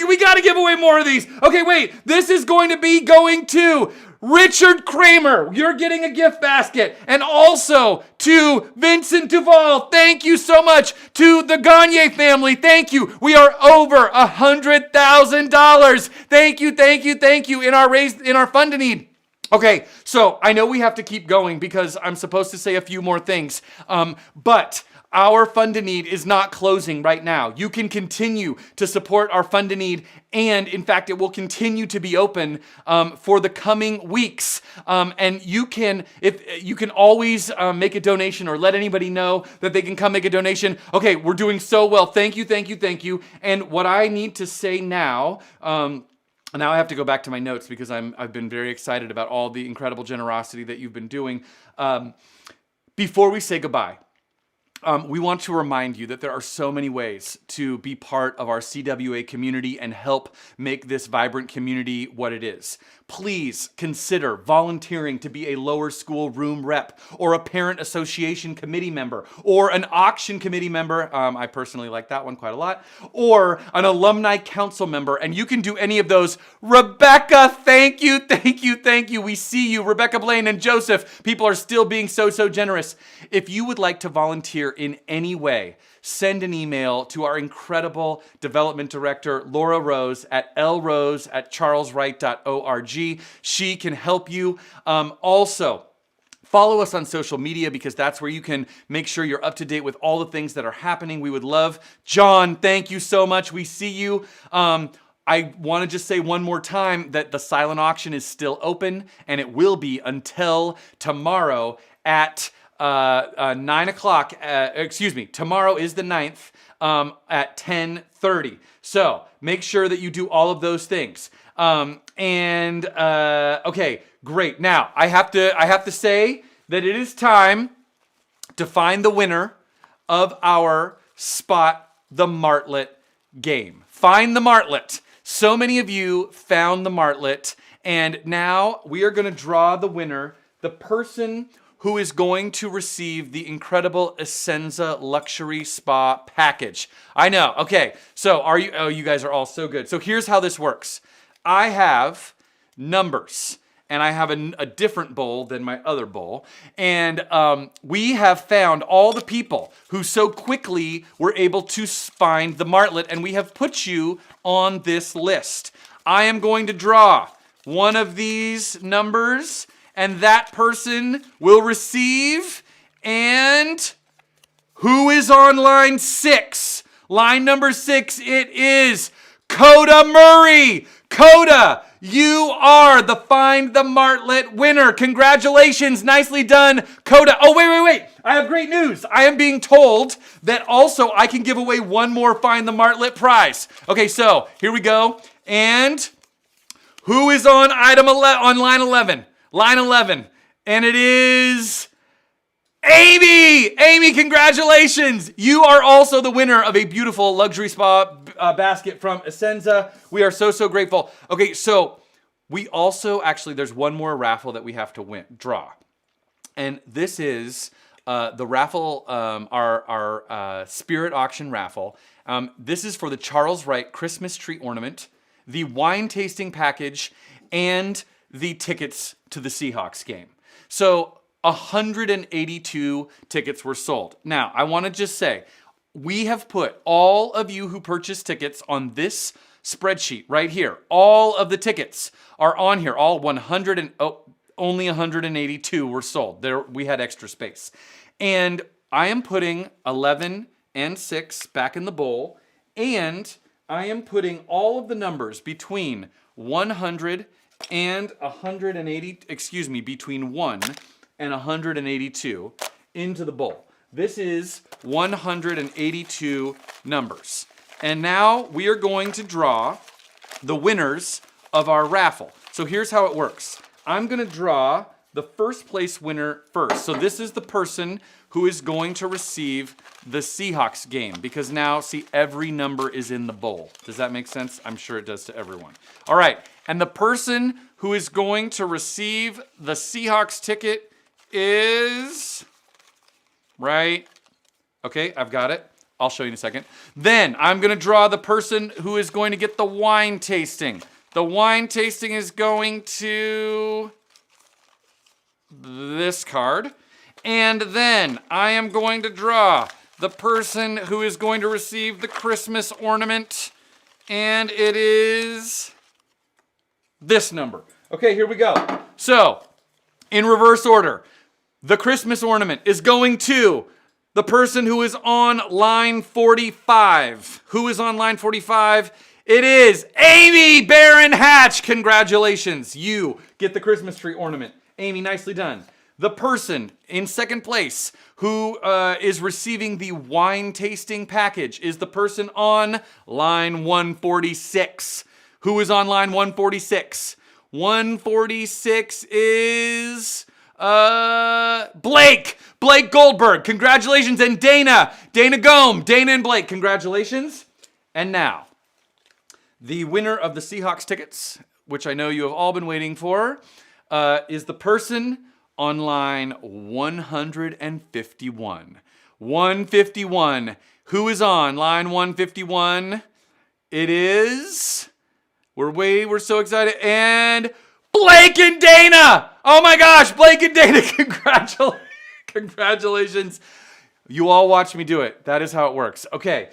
we got to give away more of these. Okay, wait, this is going to be going to Richard Kramer. You're getting a gift basket. And also to Vincent Duval, thank you so much. To the Gagne family, thank you. We are over $100,000. Thank you in our fund to need. Okay, so I know we have to keep going because I'm supposed to say a few more things, but our Fund to Need is not closing right now. You can continue to support our Fund to Need, and in fact, it will continue to be open for the coming weeks. And you can always make a donation or let anybody know that they can come make a donation. Okay, we're doing so well. Thank you. And what I need to say now. Now I have to go back to my notes because I've been very excited about all the incredible generosity that you've been doing. Before we say goodbye, we want to remind you that there are so many ways to be part of our CWA community and help make this vibrant community what it is. Please consider volunteering to be a lower school room rep or a parent association committee member or an auction committee member. I personally like that one quite a lot. Or an alumni council member. And you can do any of those. Rebecca, thank you. We see you. Rebecca Blaine and Joseph. People are still being so generous. If you would like to volunteer in any way, send an email to our incredible development director, Laura Rose, at lrose@charleswright.org. She can help you. Also, follow us on social media because that's where you can make sure you're up to date with all the things that are happening. We would love. John, thank you so much. We see you. I want to just say one more time that the silent auction is still open, and it will be until tomorrow at 9 o'clock, tomorrow is the 9th at 10:30. So make sure that you do all of those things. Okay, great. Now I have to say that it is time to find the winner of our Spot the Martlet game. Find the Martlet. So many of you found the Martlet, and now we are going to draw the winner, the person who is going to receive the incredible Essenza Luxury Spa package. I know. Okay, so you guys are all so good. So here's how this works. I have numbers, and I have a different bowl than my other bowl. And we have found all the people who so quickly were able to find the Martlet, and we have put you on this list. I am going to draw one of these numbers, and that person will receive. And who is on line 6? Line number 6, it is Coda Murray. Coda, you are the Find the Martlet winner. Congratulations. Nicely done, Coda. Oh, wait. I have great news. I am being told that also I can give away one more Find the Martlet prize. Okay, so here we go. And who is on line 11? Line 11. And it is Amy! Amy, congratulations! You are also the winner of a beautiful luxury spa basket from Essenza. We are so grateful. Okay, so we also, actually, there's one more raffle that we have to draw. And this is the raffle, our Spirit Auction raffle. This is for the Charles Wright Christmas tree ornament, the wine tasting package, and the tickets to the Seahawks game. So 182 tickets were sold. Now, I want to just say, we have put all of you who purchased tickets on this spreadsheet right here. All of the tickets are on here. All only 182 were sold. We had extra space. And I am putting 11 and 6 back in the bowl, and I am putting all of the numbers between 100 and 180, between 1 and 182 into the bowl. This is 182 numbers. And now we are going to draw the winners of our raffle. So here's how it works. I'm going to draw the first place winner first. So this is the person who is going to receive the Seahawks game, because now, see, every number is in the bowl. Does that make sense? I'm sure it does to everyone. All right, and the person who is going to receive the Seahawks ticket is, right? Okay, I've got it. I'll show you in a second. Then I'm going to draw the person who is going to get the wine tasting. The wine tasting is going to this card. And then I am going to draw the person who is going to receive the Christmas ornament. And it is this number. Okay, here we go. So, in reverse order, the Christmas ornament is going to the person who is on line 45. Who is on line 45? It is Amy Barron Hatch. Congratulations. You get the Christmas tree ornament. Amy, nicely done. The person in second place who is receiving the wine tasting package is the person on line 146. Who is on line 146? 146 is Blake. Blake Goldberg. Congratulations. And Dana. Dana Gomes. Dana and Blake. Congratulations. And now, the winner of the Seahawks tickets, which I know you have all been waiting for, is the person on line 151. 151. Who is on line 151? It is, we're so excited, and Blake and Dana! Oh my gosh, Blake and Dana, congratulations. You all watched me do it. That is how it works. Okay,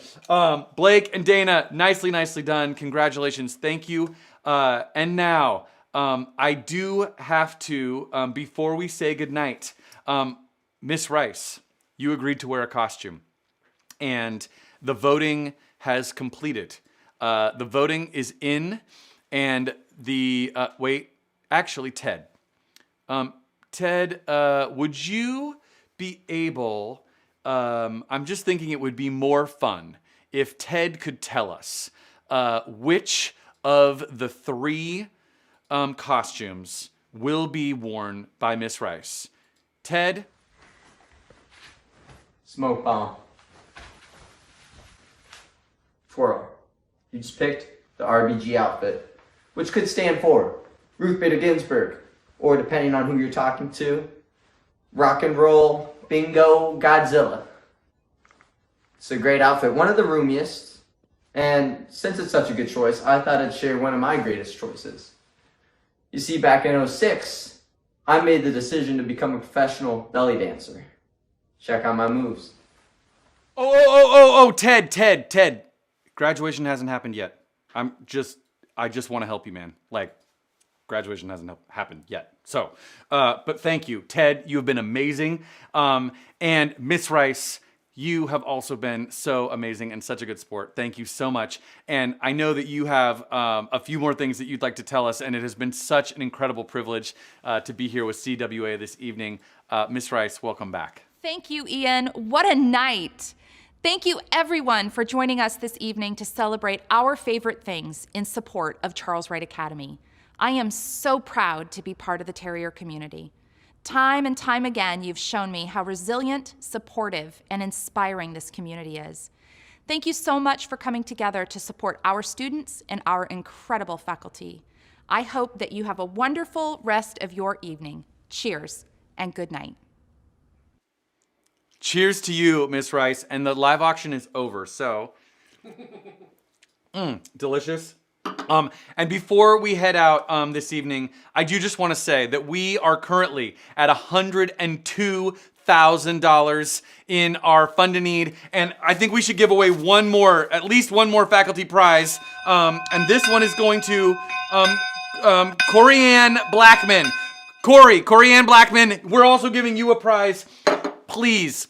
Blake and Dana, nicely done. Congratulations, thank you. And now, I do have to, before we say goodnight, Miss Rice, you agreed to wear a costume. And the voting has completed. The voting is in, and the, Ted. Ted, would you be able, I'm just thinking it would be more fun if Ted could tell us which of the 3 costumes will be worn by Miss Rice. Ted? Smoke bomb. Twirl. You just picked the RBG outfit, which could stand for Ruth Bader Ginsburg, or depending on who you're talking to, rock and roll, bingo, Godzilla. It's a great outfit, one of the roomiest, and since it's such a good choice, I thought I'd share one of my greatest choices. You see, back in 2006, I made the decision to become a professional belly dancer. Check out my moves. Ted. Graduation hasn't happened yet. I just want to help you, man. Like, graduation hasn't happened yet. So, but thank you, Ted. You have been amazing. And Miss Rice, you have also been so amazing and such a good sport. Thank you so much. And I know that you have a few more things that you'd like to tell us, and it has been such an incredible privilege to be here with CWA this evening. Ms. Rice, welcome back. Thank you, Ian. What a night. Thank you, everyone, for joining us this evening to celebrate our favorite things in support of Charles Wright Academy. I am so proud to be part of the Terrier community. Time and time again, you've shown me how resilient, supportive, and inspiring this community is. Thank you so much for coming together to support our students and our incredible faculty. I hope that you have a wonderful rest of your evening. Cheers and good night. Cheers to you, Miss Rice. And the live auction is over, so delicious. And before we head out this evening, I do just want to say that we are currently at $102,000 in our fund a need, and I think we should give away at least one more faculty prize. And this one is going to Corey-Ann Blackman. Corey-Ann Blackman, we're also giving you a prize. Please,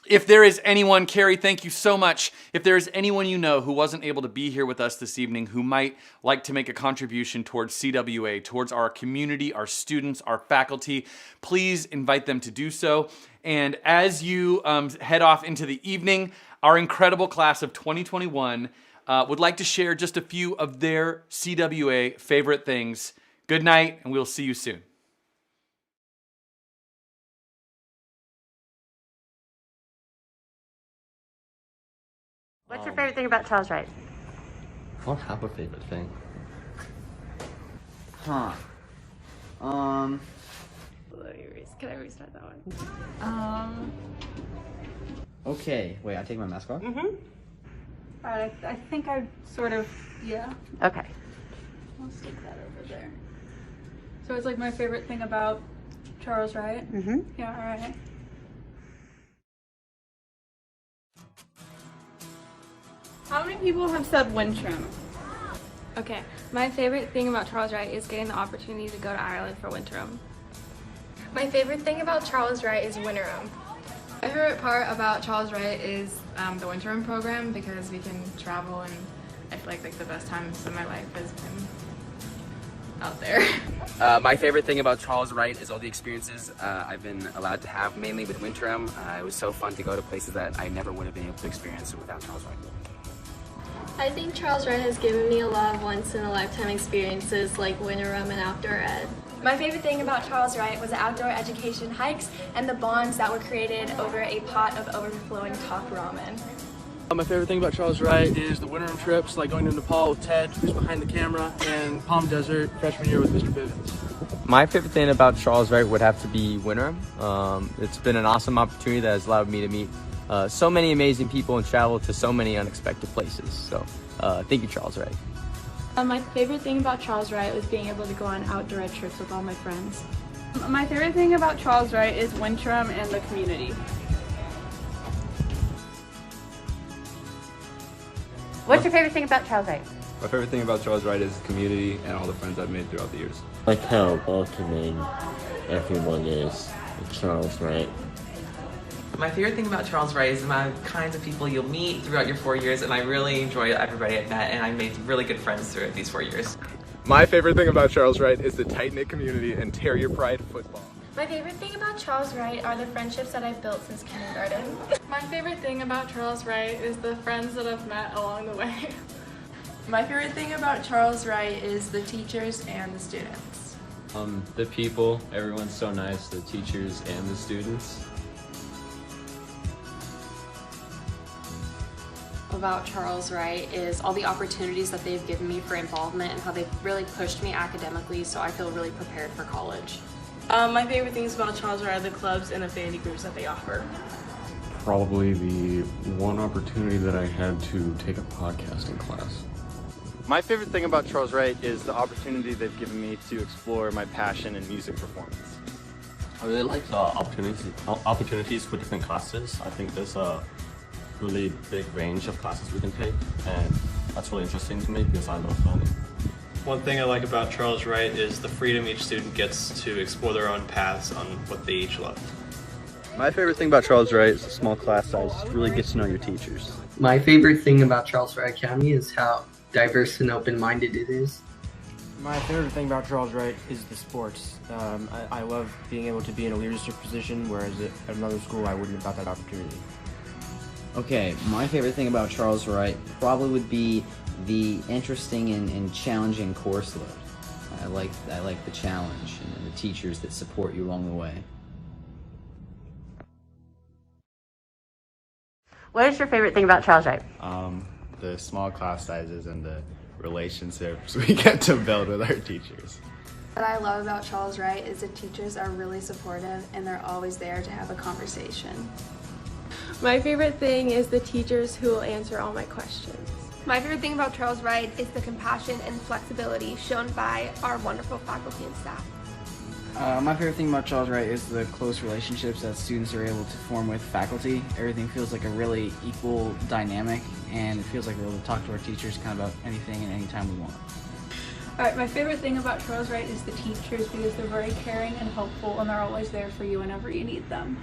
if there is anyone, Carrie, thank you so much. If there is anyone you know who wasn't able to be here with us this evening, who might like to make a contribution towards CWA, towards our community, our students, our faculty, please invite them to do so. And as you head off into the evening, our incredible class of 2021 would like to share just a few of their CWA favorite things. Good night, and we'll see you soon. What's your favorite thing about Charles Wright? I don't have a favorite thing. Can I restart that one? Okay, wait, I take my mask off? I think I sort of, yeah. Okay. I'll stick that over there. So it's like my favorite thing about Charles Wright? Yeah, all right. How many people have said wind trim? Okay, my favorite thing about Charles Wright is getting the opportunity to go to Ireland for winterim. My favorite thing about Charles Wright is winterim. My favorite part about Charles Wright is the winterim program, because we can travel, and I feel like the best times of my life has been out there. My favorite thing about Charles Wright is all the experiences I've been allowed to have, mainly with winterim. It was so fun to go to places that I never would have been able to experience without Charles Wright. I think Charles Wright has given me a lot of once-in-a-lifetime experiences like winterim and outdoor ed. My favorite thing about Charles Wright was the outdoor education hikes and the bonds that were created over a pot of overflowing top ramen. My favorite thing about Charles Wright is the winterim trips, like going to Nepal with Ted, who's behind the camera, and Palm Desert freshman year with Mr. Bivens. My favorite thing about Charles Wright would have to be winterim. It's been an awesome opportunity that has allowed me to meet so many amazing people and travel to so many unexpected places. So thank you, Charles Wright. My favorite thing about Charles Wright was being able to go on outdoor ed trips with all my friends. My favorite thing about Charles Wright is winterim and the community. What's your favorite thing about Charles Wright? My favorite thing about Charles Wright is the community and all the friends I've made throughout the years. Like how welcoming everyone is at Charles Wright. My favorite thing about Charles Wright is the amount of kinds of people you'll meet throughout your 4 years, and I really enjoy everybody I've met, and I made really good friends throughout these 4 years. My favorite thing about Charles Wright is the tight-knit community and Terrier Pride football. My favorite thing about Charles Wright are the friendships that I've built since kindergarten. My favorite thing about Charles Wright is the friends that I've met along the way. My favorite thing about Charles Wright is the teachers and the students. The people, everyone's so nice, the teachers and the students. About Charles Wright is all the opportunities that they've given me for involvement and how they've really pushed me academically, so I feel really prepared for college. My favorite things about Charles Wright are the clubs and affinity groups that they offer. Probably the one opportunity that I had to take a podcasting class. My favorite thing about Charles Wright is the opportunity they've given me to explore my passion in music performance. I really like the opportunities for different classes. I think there's a really big range of classes we can take, and that's really interesting to me because I love learning. One thing I like about Charles Wright is the freedom each student gets to explore their own paths on what they each love. My favorite thing about Charles Wright is the small class size. Just really get to know your teachers. My favorite thing about Charles Wright Academy is how diverse and open-minded it is. My favorite thing about Charles Wright is the sports. I love being able to be in a leadership position, whereas at another school I wouldn't have got that opportunity. Okay, my favorite thing about Charles Wright probably would be the interesting and challenging course load. I like the challenge and the teachers that support you along the way. What is your favorite thing about Charles Wright? The small class sizes and the relationships we get to build with our teachers. What I love about Charles Wright is the teachers are really supportive and they're always there to have a conversation. My favorite thing is the teachers who will answer all my questions. My favorite thing about Charles Wright is the compassion and flexibility shown by our wonderful faculty and staff. My favorite thing about Charles Wright is the close relationships that students are able to form with faculty. Everything feels like a really equal dynamic, and it feels like we're able to talk to our teachers kind of about anything and anytime we want. Alright, my favorite thing about Charles Wright is the teachers because they're very caring and helpful and they're always there for you whenever you need them.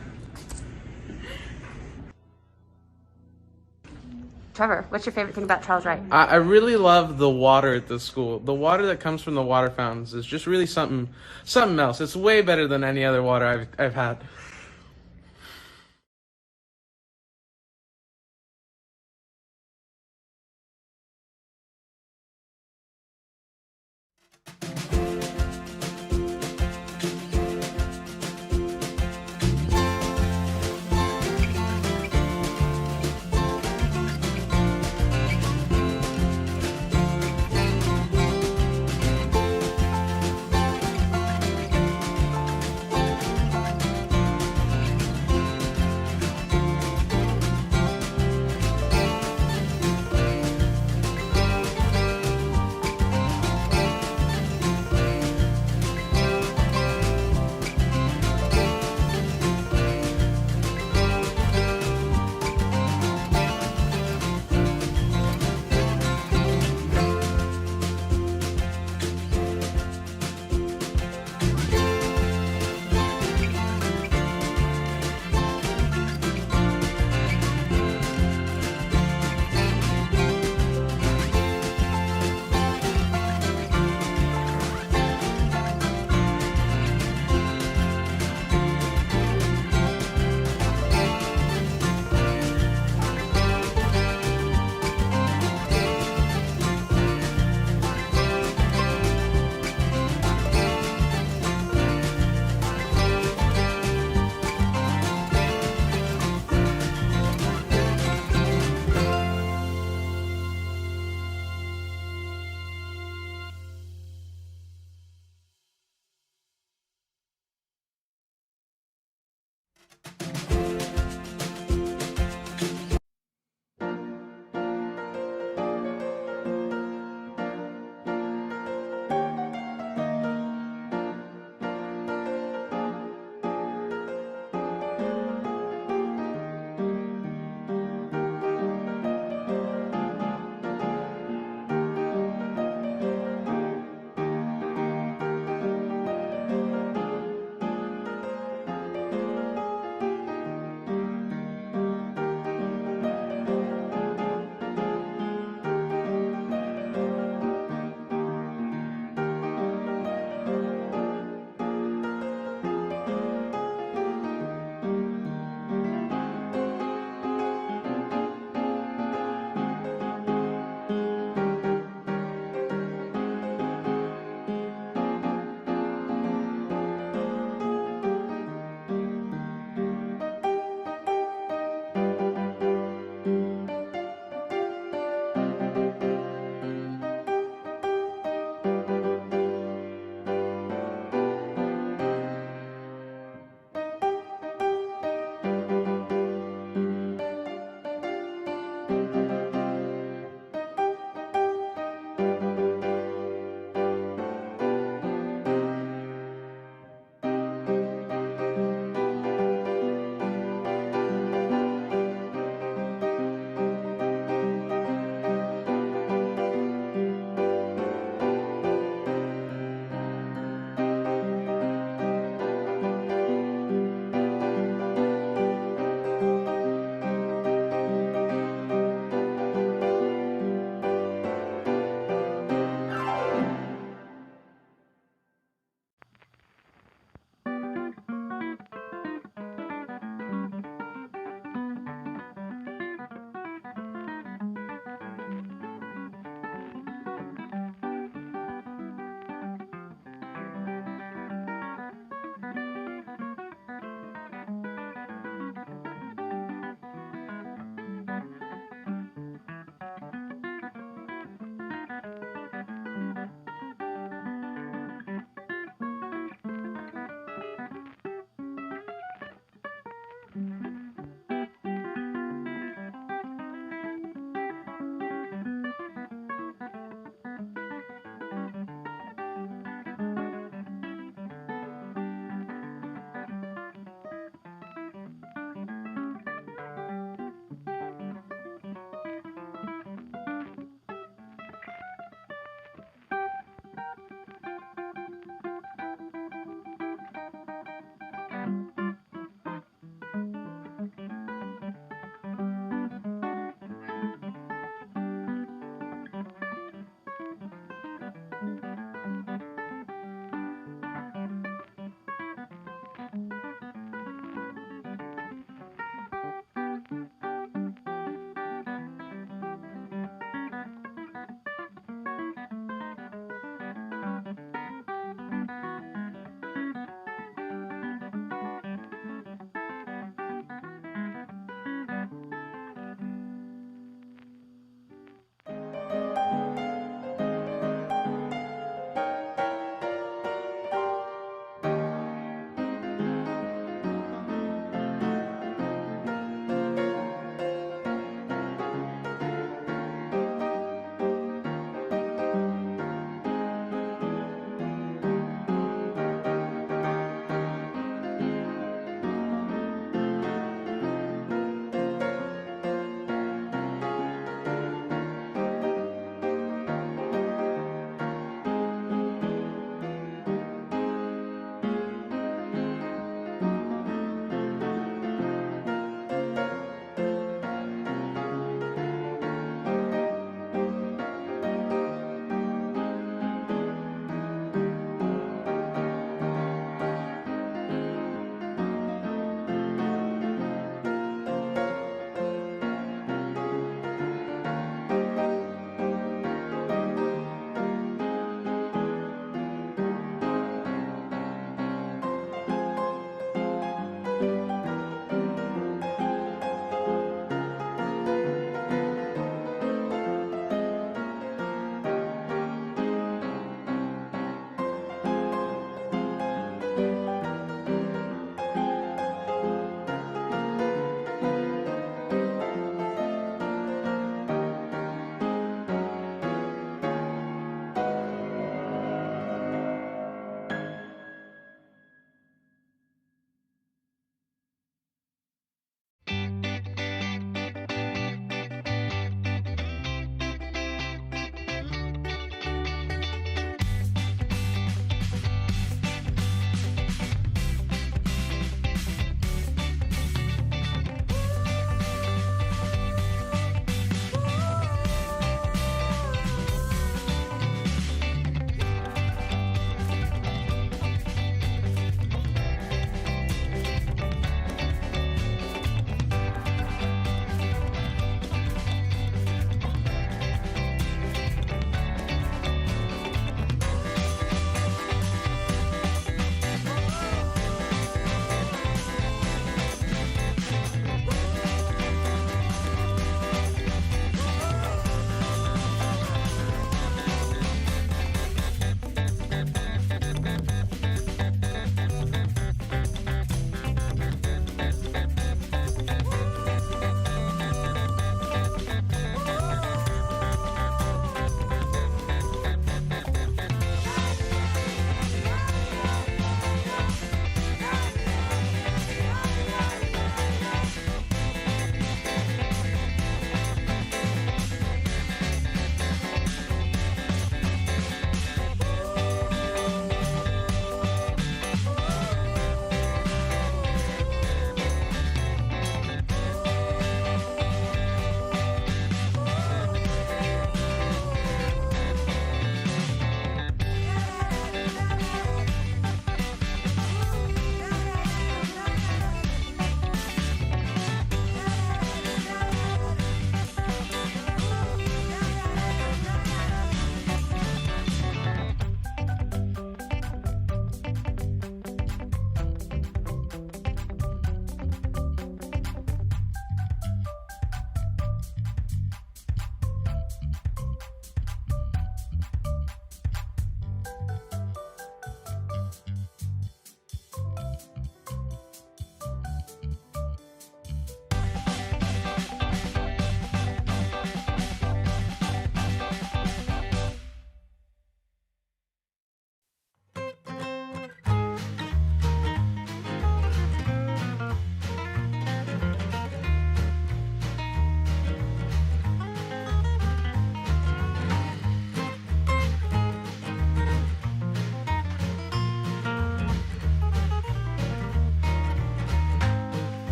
Trevor, what's your favorite thing about Charles Wright? I really love the water at the school. The water that comes from the water fountains is just really something else. It's way better than any other water I've had.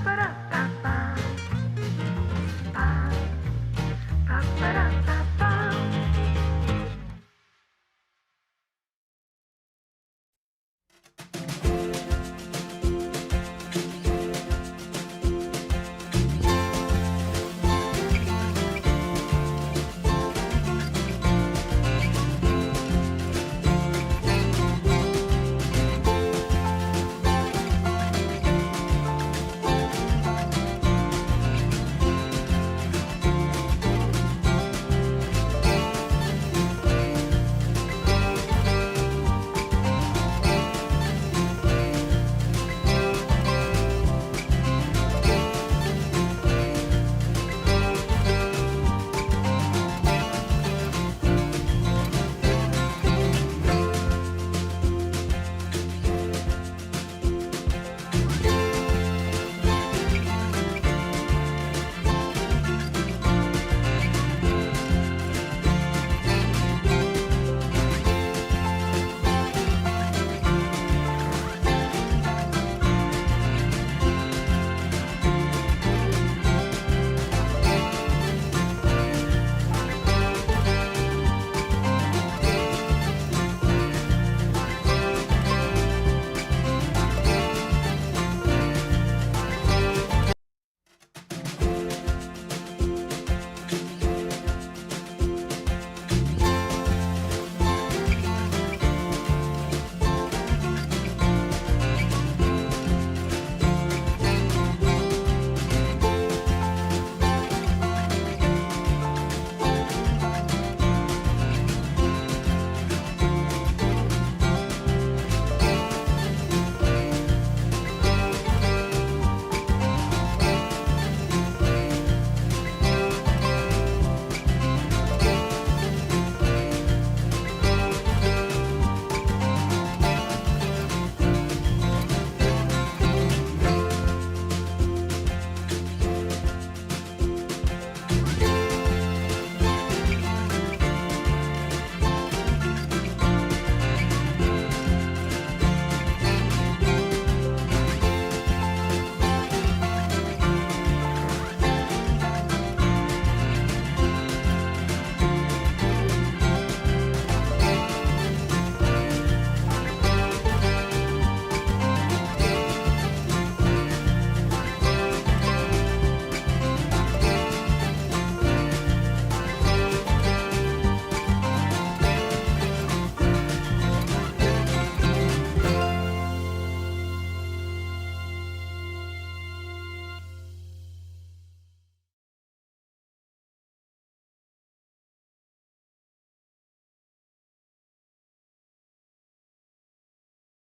photo.